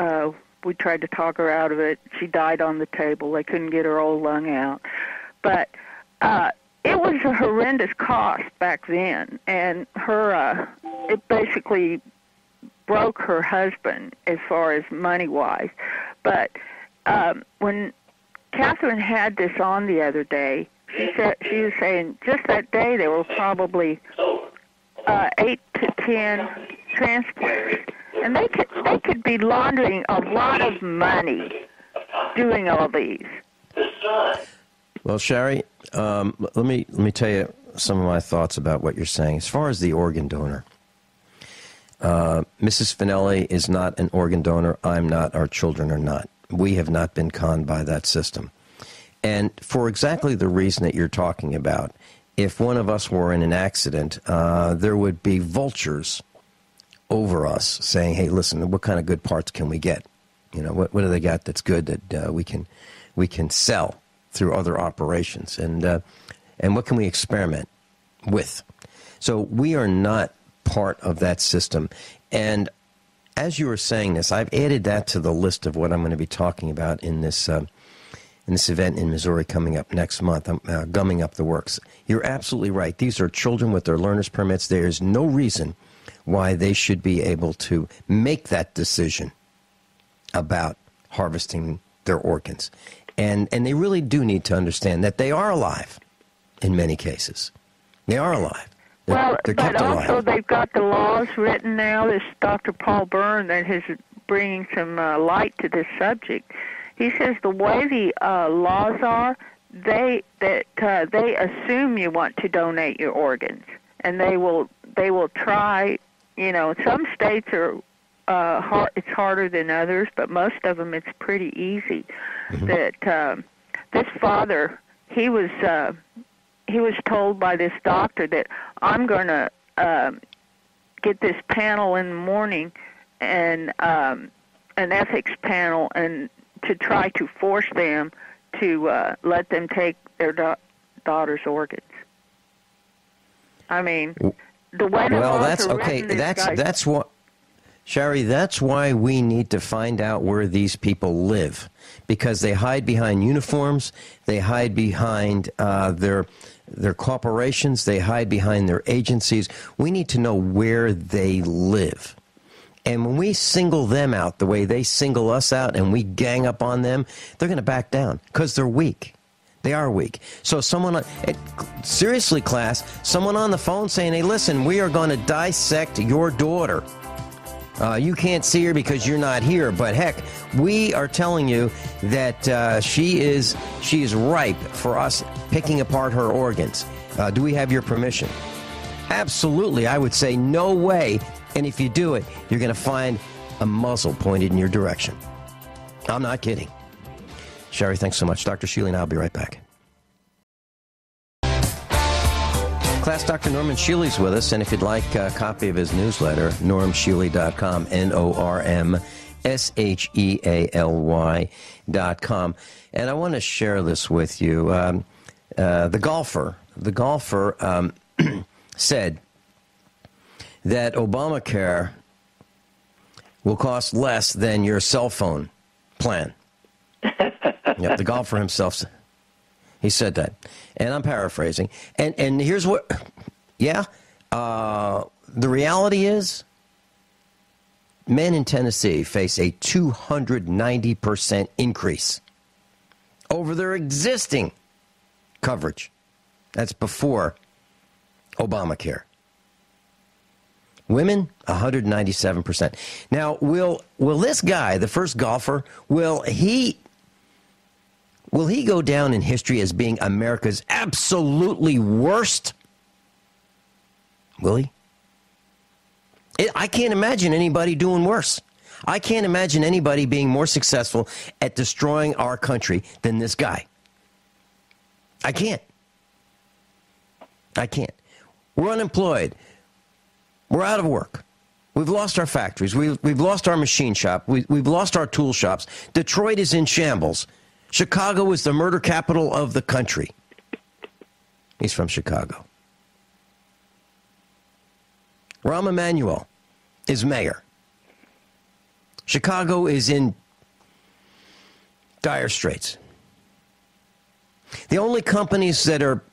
we tried to talk her out of it. She died on the table. They couldn't get her old lung out. But it was a horrendous cost back then, and it basically broke her husband as far as money-wise. But when Catherine had this on the other day, she was saying just that day there were probably 8 to 10 transplants, and they could be laundering a lot of money doing all these. Well, Sherry, let me tell you some of my thoughts about what you're saying. As far as the organ donor, Mrs. Finelli is not an organ donor. I'm not. Our children are not. We have not been conned by that system. And for exactly the reason that you're talking about, if one of us were in an accident, there would be vultures over us saying, hey, listen, what kind of good parts can we get? You know, what do they got that's good that we can sell through other operations? And what can we experiment with? So we are not part of that system. And as you were saying this, I've added that to the list of what I'm going to be talking about in this event in Missouri coming up next month. I'm gumming up the works. You're absolutely right. These are children with their learner's permits. There is no reason why they should be able to make that decision about harvesting their organs. And they really do need to understand that they are alive in many cases. They are alive. They're kept but alive. Also they've got the laws written now. This Dr. Paul Byrne that is bringing some light to this subject. He says the way the laws are, they assume you want to donate your organs, and they will try. You know, some states are it's harder than others, but most of them it's pretty easy. Mm-hmm. That this father, he was told by this doctor that I'm going to get this panel in the morning, and an ethics panel, and to try to force them to let them take their daughter's organs. I mean, the way the laws are written, that's what, Sherry, that's why we need to find out where these people live, because they hide behind uniforms, they hide behind their corporations, they hide behind their agencies. We need to know where they live. And when we single them out the way they single us out and we gang up on them, they're going to back down because they're weak. They are weak. So seriously, class, someone on the phone saying, hey, listen, we are going to dissect your daughter. You can't see her because you're not here, but heck, we are telling you that she is ripe for us picking apart her organs. Do we have your permission? Absolutely. I would say no way. And if you do it, you're going to find a muzzle pointed in your direction. I'm not kidding. Sherry, thanks so much. Dr. Shealy and I'll be right back. Class, Dr. Norman Shealy's with us, and if you'd like a copy of his newsletter, normshealy.com, NORMSHEALY.com. And I want to share this with you. The golfer said that Obamacare will cost less than your cell phone plan. Yep, the golfer himself, he said that. And I'm paraphrasing. And here's what, the reality is men in Tennessee face a 290% increase over their existing coverage. That's before Obamacare. Women, 197%. Now, will this guy, the first golfer, will he go down in history as being America's absolutely worst? Will he? I can't imagine anybody doing worse. I can't imagine anybody being more successful at destroying our country than this guy. I can't. We're unemployed. We're out of work. We've lost our factories. We've lost our machine shop. We've lost our tool shops. Detroit is in shambles. Chicago is the murder capital of the country. He's from Chicago. Rahm Emanuel is mayor. Chicago is in dire straits. The only companies that are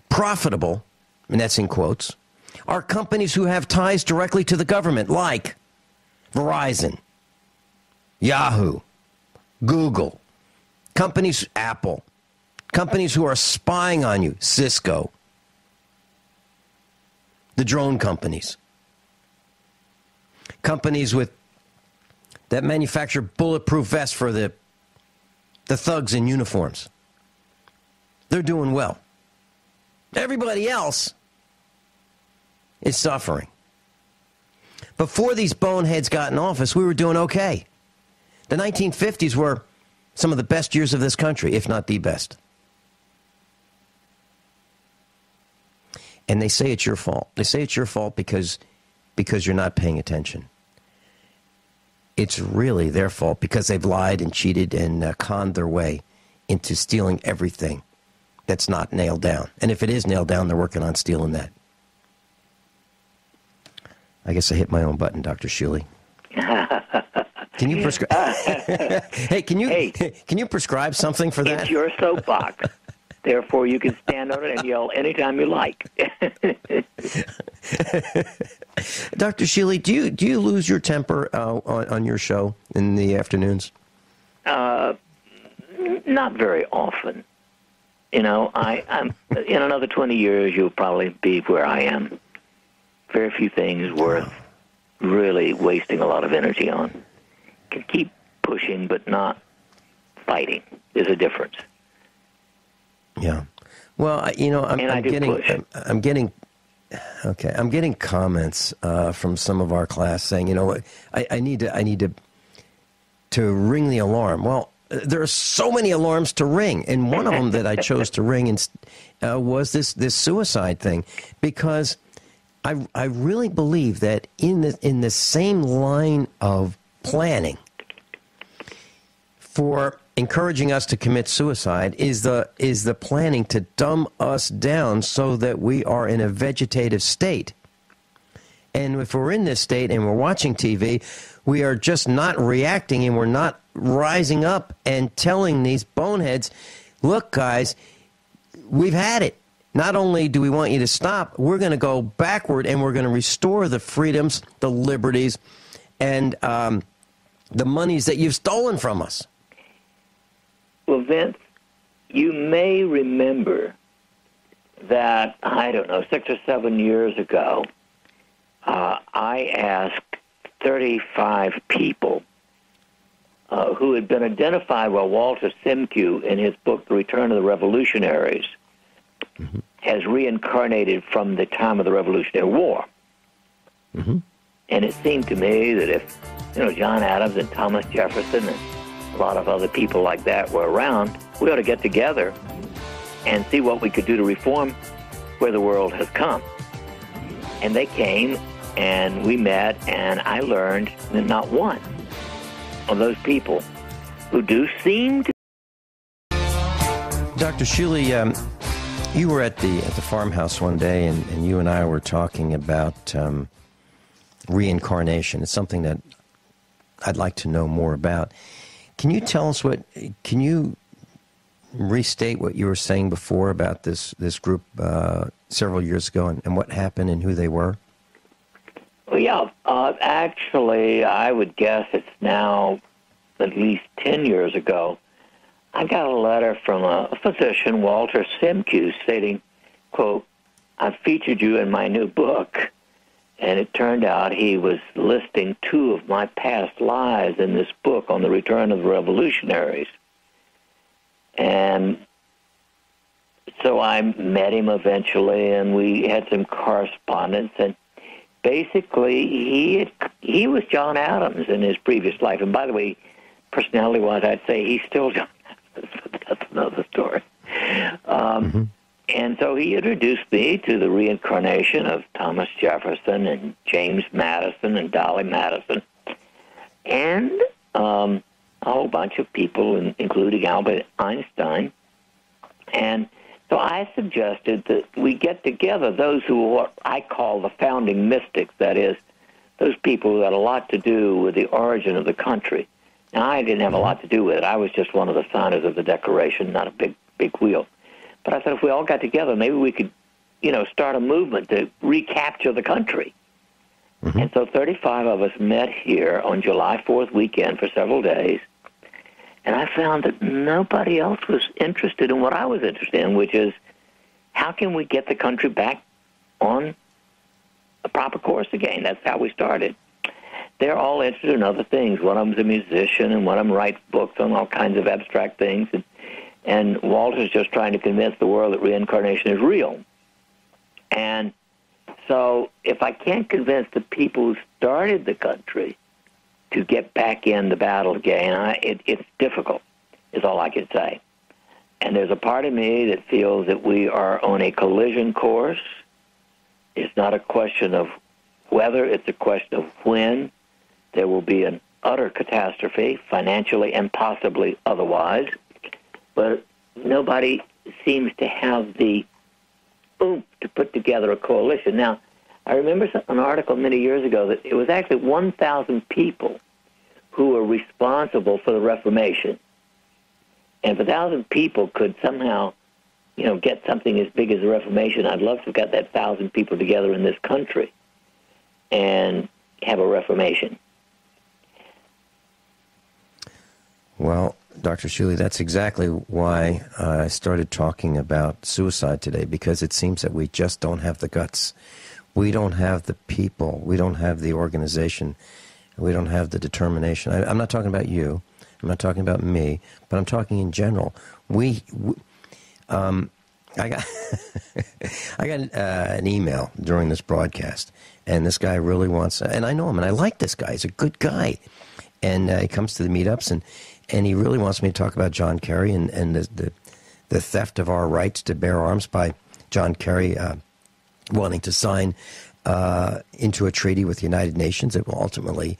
profitable, and that's in quotes, are companies who have ties directly to the government, like Verizon, Yahoo, Google, companies, Apple, companies who are spying on you, Cisco, the drone companies, companies that manufacture bulletproof vests for the thugs in uniforms. They're doing well. Everybody else is suffering. Before these boneheads got in office, we were doing okay. The 1950s were some of the best years of this country, if not the best. And they say it's your fault. They say it's your fault because you're not paying attention. It's really their fault because they've lied and cheated and conned their way into stealing everything that's not nailed down. And if it is nailed down, they're working on stealing that. I guess I hit my own button, Dr. Shealy. Can you prescribe? Hey, can you prescribe something for that? It's your soapbox. Therefore, you can stand on it and yell anytime you like. Dr. Shealy, do you lose your temper on your show in the afternoons? Not very often. You know, I'm in another 20 years, you'll probably be where I am. Very few things worth really wasting a lot of energy on. Can keep pushing, but not fighting. There's a difference. Yeah. Well, I'm getting comments from some of our class saying, you know what, I need to ring the alarm. Well, there are so many alarms to ring, and one of them that I chose to ring was this suicide thing, because I really believe that in the same line of planning for encouraging us to commit suicide is the planning to dumb us down so that we are in a vegetative state. And if we're in this state and we're watching TV, we are just not reacting and we're not rising up and telling these boneheads, look, guys, we've had it. Not only do we want you to stop, we're going to go backward and we're going to restore the freedoms, the liberties, and the monies that you've stolen from us. Well, Vince, you may remember that, 6 or 7 years ago, I asked 35 people who had been identified by Walter Simcoe in his book, The Return of the Revolutionaries, mm-hmm. as reincarnated from the time of the Revolutionary War. Mm-hmm. And it seemed to me that if, John Adams and Thomas Jefferson and a lot of other people like that were around, we ought to get together and see what we could do to reform where the world has come. And they came, and we met, and I learned that not one of those people who do seem to... Dr. Shealy, you were at the farmhouse one day, and you and I were talking about reincarnation. It's something that I'd like to know more about. Can you tell us can you restate what you were saying before about this group several years ago and what happened and who they were? Well, yeah. Actually, I would guess it's now at least 10 years ago. I got a letter from a physician, Walter Simcoe, stating, quote, I featured you in my new book, and it turned out he was listing 2 of my past lives in this book on the return of the revolutionaries. And so I met him eventually, and we had some correspondence, and basically he was John Adams in his previous life. And by the way, personality-wise, I'd say he's still John Adams, but that's another story. And so he introduced me to the reincarnation of Thomas Jefferson and James Madison and Dolly Madison, and a whole bunch of people, including Albert Einstein. And so I suggested that we get together those who are what I call the founding mystics, that is, those people who had a lot to do with the origin of the country. Now, I didn't have a lot to do with it. I was just one of the signers of the Declaration, not a big wheel. But I thought if we all got together, maybe we could, start a movement to recapture the country. And so 35 of us met here on July 4th weekend for several days. And I found that nobody else was interested in what I was interested in, which is how can we get the country back on a proper course again? That's how we started. They're all interested in other things. One of them's a musician, and one of them writes books on all kinds of abstract things. And Walter's just trying to convince the world that reincarnation is real. And so if I can't convince the people who started the country to get back in the battle again, it's difficult, is all I can say. And there's a part of me that feels that we are on a collision course. It's not a question of whether, it's a question of when there will be an utter catastrophe, financially and possibly otherwise. But nobody seems to have the oomph to put together a coalition. Now, I remember an article many years ago that it was actually 1,000 people who were responsible for the Reformation. And if 1,000 people could somehow, get something as big as the Reformation, I'd love to have got that 1,000 people together in this country and have a Reformation. Well, Dr. Shealy, that's exactly why I started talking about suicide today, because it seems that we just don't have the guts. We don't have the people. We don't have the organization. We don't have the determination. I'm not talking about you. I'm not talking about me, but I'm talking in general. I got an email during this broadcast, and this guy really wants, and I know him, and I like this guy. He's a good guy. And he comes to the meetups, and he really wants me to talk about John Kerry and the theft of our rights to bear arms by John Kerry wanting to sign into a treaty with the United Nations that will ultimately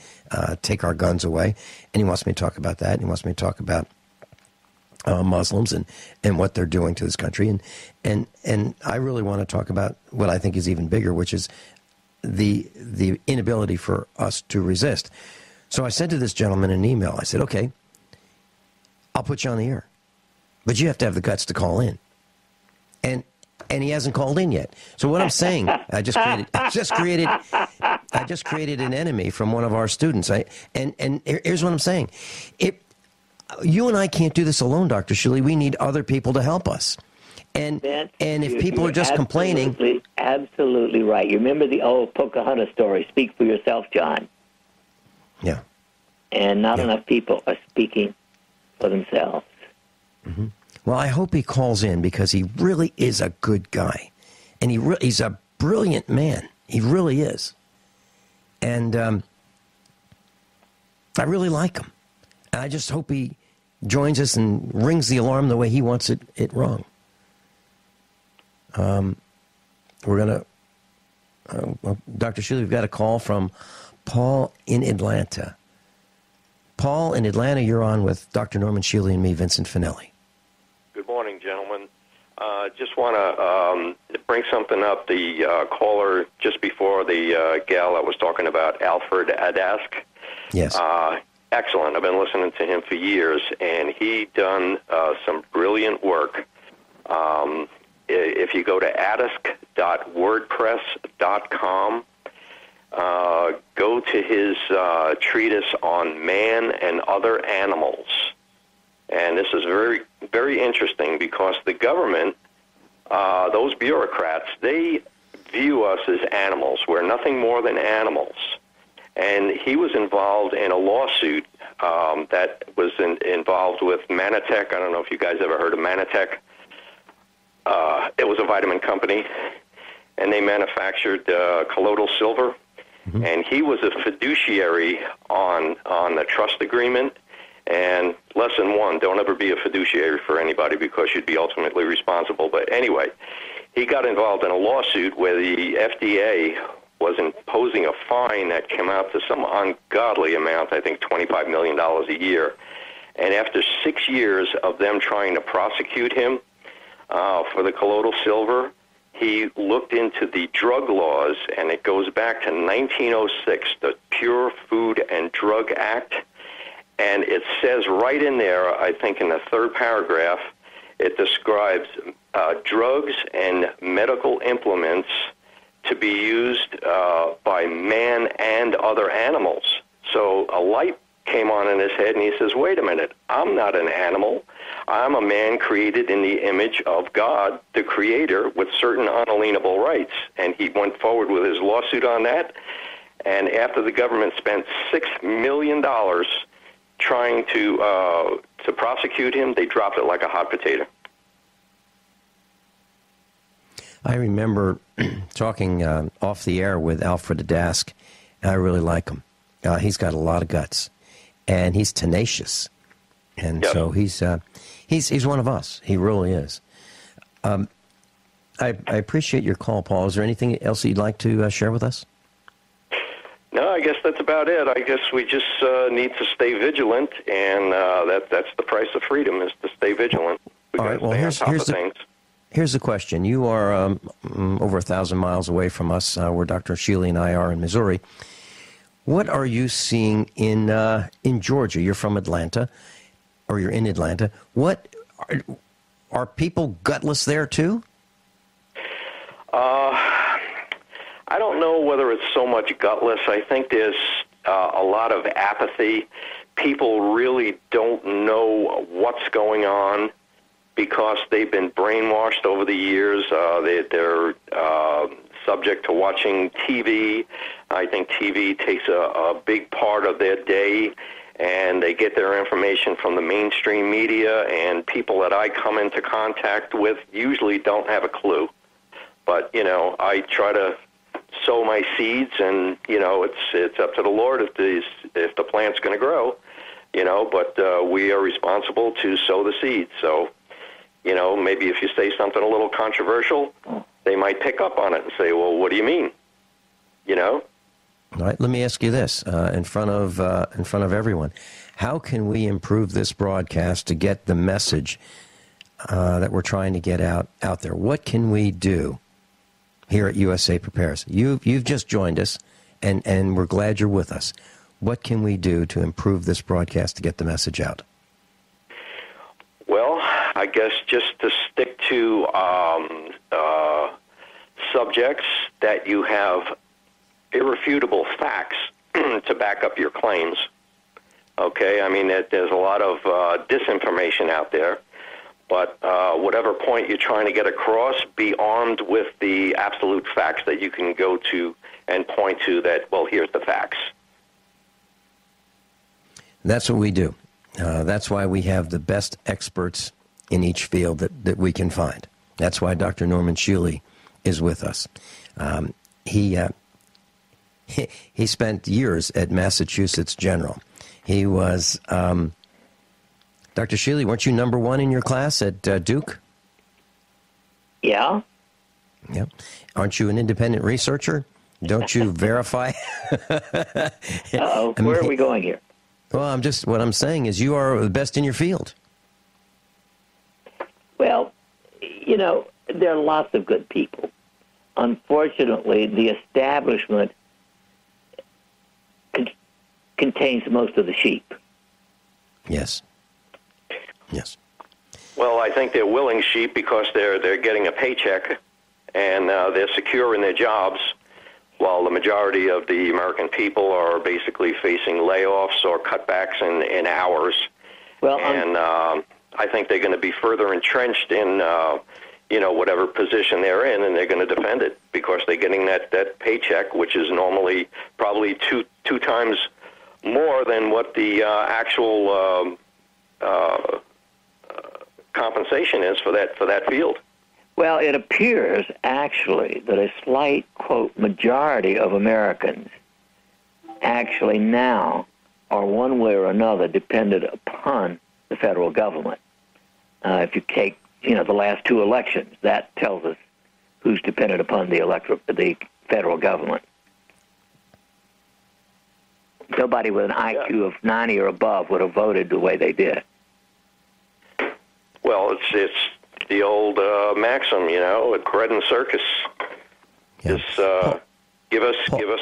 take our guns away. And he wants me to talk about that. And he wants me to talk about Muslims and what they're doing to this country. And I really want to talk about what I think is even bigger, which is the inability for us to resist. So I said to this gentleman in an email, I said, okay, I'll put you on the air, but you have to have the guts to call in. And he hasn't called in yet. So what I'm saying, I just created an enemy from one of our students. And here's what I'm saying. You and I can't do this alone, Dr. Shealy. We need other people to help us. And if people are just complaining. Absolutely right. You remember the old Pocahontas story, speak for yourself, John. Yeah. And not enough people are speaking for themselves. Mm-hmm. Well, I hope he calls in, because he really is a good guy. And he's a brilliant man. He really is. And I really like him. And I just hope he joins us and rings the alarm the way he wants it rung. We're going to... Dr. Shealy, we've got a call from Paul in Atlanta. Paul in Atlanta, you're on with Dr. Norman Shealy and me, Vincent Finelli. Good morning, gentlemen. Just want to bring something up. The caller just before the gal I was talking about, Alfred Adask. Yes. Excellent. I've been listening to him for years, and he done some brilliant work. If you go to adask.wordpress.com, go to his treatise on man and other animals. And this is very, very interesting, because the government those bureaucrats, they view us as animals. We're nothing more than animals. And he was involved in a lawsuit that was involved with Manatech. I don't know if you guys ever heard of Manatech. It was a vitamin company, and they manufactured colloidal silver. Mm-hmm. And he was a fiduciary on the trust agreement. And lesson one, don't ever be a fiduciary for anybody because you'd be ultimately responsible. But anyway, he got involved in a lawsuit where the FDA was imposing a fine that came out to some ungodly amount, I think $25 million a year. And after 6 years of them trying to prosecute him for the colloidal silver, he looked into the drug laws, and it goes back to 1906, the Pure Food and Drug Act. And it says right in there, I think in the third paragraph, it describes drugs and medical implements to be used by man and other animals. So a light came on in his head, and he says, wait a minute, I'm not an animal. I'm a man created in the image of God, the Creator, with certain unalienable rights. And he went forward with his lawsuit on that. And after the government spent $6 million trying to prosecute him, they dropped it like a hot potato. I remember talking off the air with Alfred Adask. I really like him. He's got a lot of guts, and he's tenacious, and yep. So he's one of us. He really is. I appreciate your call, Paul. Is there anything else you'd like to share with us? No, I guess that's about it. I guess we just need to stay vigilant, and that's the price of freedom, is to stay vigilant. We All right. Well, here's the question. You are over 1,000 miles away from us, where Dr. Shealy and I are in Missouri. What are you seeing in Georgia? You're from Atlanta, or you're in Atlanta. What are people gutless there too? I don't know whether it's so much gutless. I think there's a lot of apathy. People really don't know what's going on because they've been brainwashed over the years. They're subject to watching TV. I think TV takes a big part of their day, and they get their information from the mainstream media, and people that I come into contact with usually don't have a clue. But, I try to sow my seeds, and, it's up to the Lord if the plant's going to grow, but we are responsible to sow the seeds. So, maybe if you say something a little controversial, they might pick up on it and say, well, what do you mean? All right, let me ask you this in front of everyone. How can we improve this broadcast to get the message that we're trying to get out there? What can we do here at USA Prepares? You've just joined us, and we're glad you're with us. What can we do to improve this broadcast to get the message out? Well, I guess just to stick to subjects that you have irrefutable facts to back up your claims. Okay, I mean, there's a lot of disinformation out there, but whatever point you're trying to get across, be armed with the absolute facts that you can go to and point to that, well, here's the facts. That's what we do. That's why we have the best experts in each field that we can find. That's why Dr. Norman Shealy is with us. He spent years at Massachusetts General. He was, Dr. Shealy, weren't you number one in your class at Duke? Yeah. Yeah. Aren't you an independent researcher? Don't you verify? Uh-oh. Where are we going here? Well, what I'm saying is you are the best in your field. Well, there are lots of good people. Unfortunately, the establishment contains most of the sheep. Yes. Yes. Well, I think they're willing sheep because they're getting a paycheck and they're secure in their jobs, while the majority of the American people are basically facing layoffs or cutbacks in hours. Well, and I think they're going to be further entrenched in whatever position they're in, and they're going to defend it because they're getting that paycheck, which is normally probably two times more than what the actual compensation is for that field. Well, it appears actually that a slight, quote, majority of Americans actually now are one way or another dependent upon the federal government. If you take, the last two elections, that tells us who's dependent upon the federal government. Nobody with an IQ of 90 or above would have voted the way they did. Well, it's the old maxim, at bread and circus. Yeah. Just give us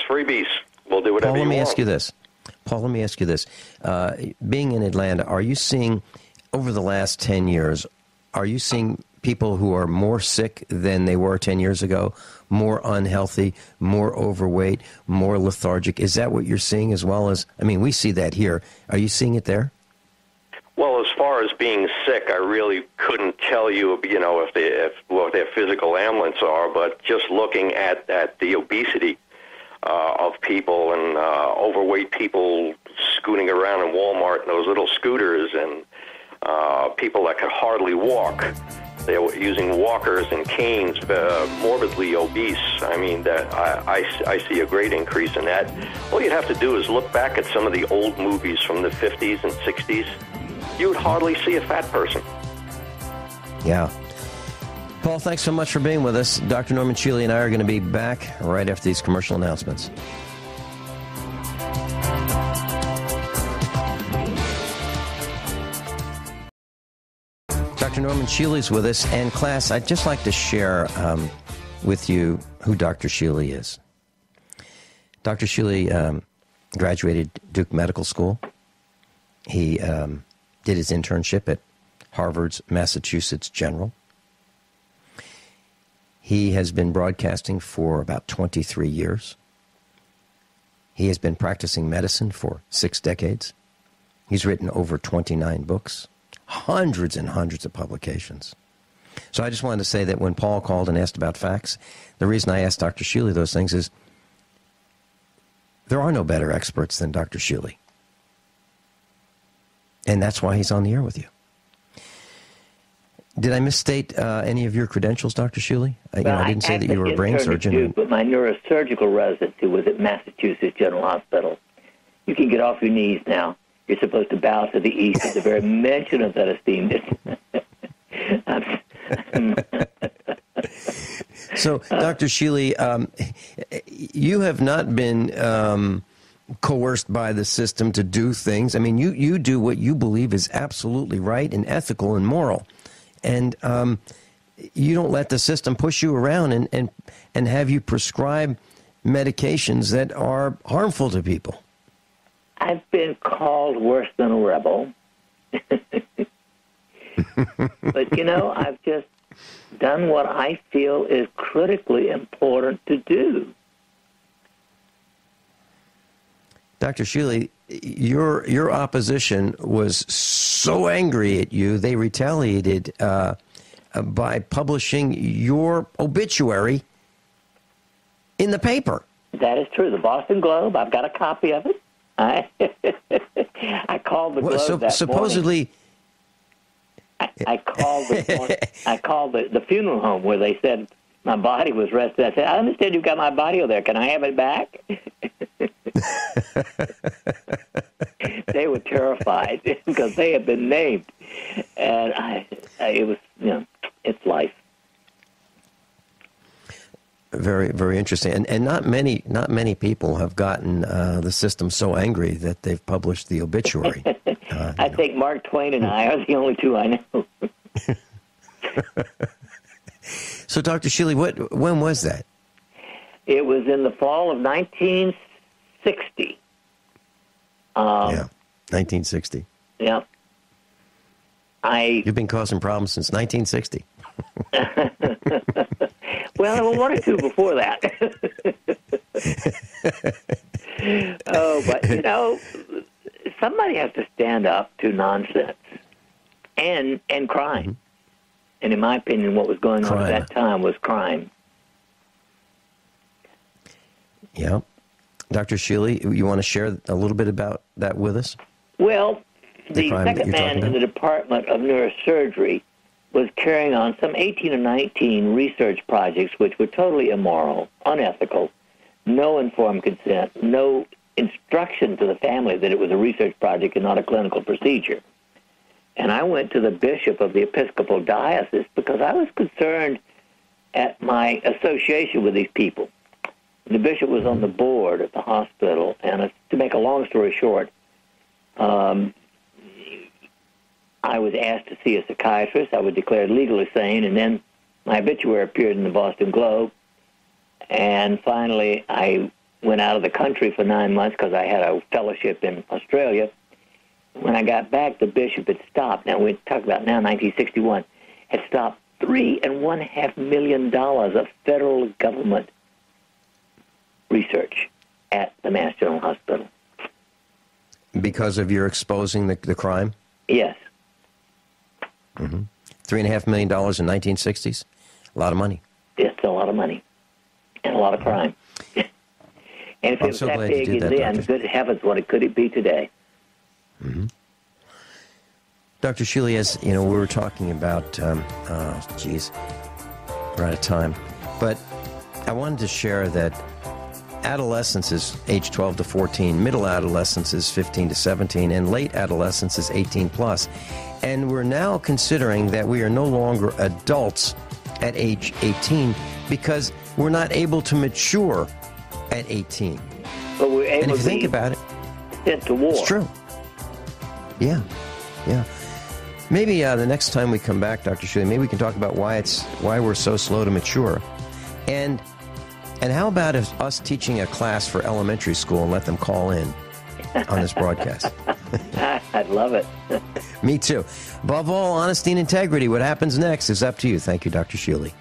freebies. We'll do whatever Paul, let me you want. ask you this. Paul, let me ask you this. Being in Atlanta, are you seeing, over the last 10 years, are you seeing people who are more sick than they were 10 years ago, more unhealthy, more overweight, more lethargic? Is that what you're seeing as well as, we see that here. Are you seeing it there? Well, as far as being sick, I really couldn't tell you, what their physical ailments are, but just looking at the obesity of people and overweight people scooting around in Walmart in those little scooters and people that could hardly walk. They were using walkers and canes, morbidly obese. I see a great increase in that. All you'd have to do is look back at some of the old movies from the 50s and 60s. You would hardly see a fat person. Yeah. Paul, thanks so much for being with us. Dr. Norman Shealy and I are going to be back right after these commercial announcements. Dr. Norman Shealy's with us. And class, I'd just like to share with you who Dr. Shealy is. Dr. Shealy graduated Duke Medical School. He did his internship at Harvard's Massachusetts General. He has been broadcasting for about 23 years. He has been practicing medicine for 6 decades. He's written over 29 books, hundreds and hundreds of publications. So I just wanted to say that when Paul called and asked about facts, the reason I asked Dr. Shealy those things is there are no better experts than Dr. Shealy. And that's why he's on the air with you. Did I misstate any of your credentials, Dr. Shealy? I didn't say that you were a brain surgeon. Too, but my neurosurgical residency was at Massachusetts General Hospital. You can get off your knees now. You're supposed to bow to the east at the very mention of that esteemed. So, Dr. Shealy, you have not been coerced by the system to do things. You do what you believe is absolutely right and ethical and moral. And you don't let the system push you around and have you prescribe medications that are harmful to people. I've been called worse than a rebel. But, I've just done what I feel is critically important to do. Dr. Shealy, your opposition was so angry at you, they retaliated by publishing your obituary in the paper. That is true. The Boston Globe, I've got a copy of it. I called the Globe that supposedly, morning. I called the funeral home where they said my body was rested. I said, I understand you've got my body over there. Can I have it back? They were terrified because they had been named, and it was, it's life. Very, very interesting, and not many people have gotten the system so angry that they've published the obituary. I think Mark Twain and I are the only two I know. So, Dr. Shealy, when was that? It was in the fall of 1960. 1960. Yeah. You've been causing problems since 1960. Well, there were one or two before that. But somebody has to stand up to nonsense and crime. And in my opinion, what was going on at that time was crime. Yeah. Dr. Shealy, you want to share a little bit about that with us? Well, the second man in the Department of Neurosurgery was carrying on some 18 or 19 research projects which were totally immoral, unethical, no informed consent, no instruction to the family that it was a research project and not a clinical procedure. And I went to the bishop of the Episcopal Diocese because I was concerned at my association with these people. The bishop was on the board at the hospital, and to make a long story short, I was asked to see a psychiatrist. I was declared legally sane, and then my obituary appeared in the Boston Globe. And finally, I went out of the country for 9 months because I had a fellowship in Australia. When I got back, the bishop had stopped. Now, we talk about now 1961, had stopped $3.5 million of federal government research at the Mass General Hospital. Because of your exposing the crime? Yes. Mm-hmm. $3.5 million in 1960s? A lot of money. It's a lot of money. And a lot of crime. And if it was that big then, good heavens, what could it be today? Mm-hmm. Dr. Shealy, as you know, we were talking about, we're out of time, but I wanted to share that adolescence is age 12 to 14, middle adolescence is 15 to 17, and late adolescence is 18 plus. And we're now considering that we are no longer adults at age 18 because we're not able to mature at 18. But we're able and if you think about it, sent to war. It's true. Yeah. Maybe the next time we come back, Dr. Shealy, maybe we can talk about why we're so slow to mature. And how about us teaching a class for elementary school and let them call in on this broadcast? I'd love it. Me too. Above all, honesty and integrity. What happens next is up to you. Thank you, Dr. Shealy.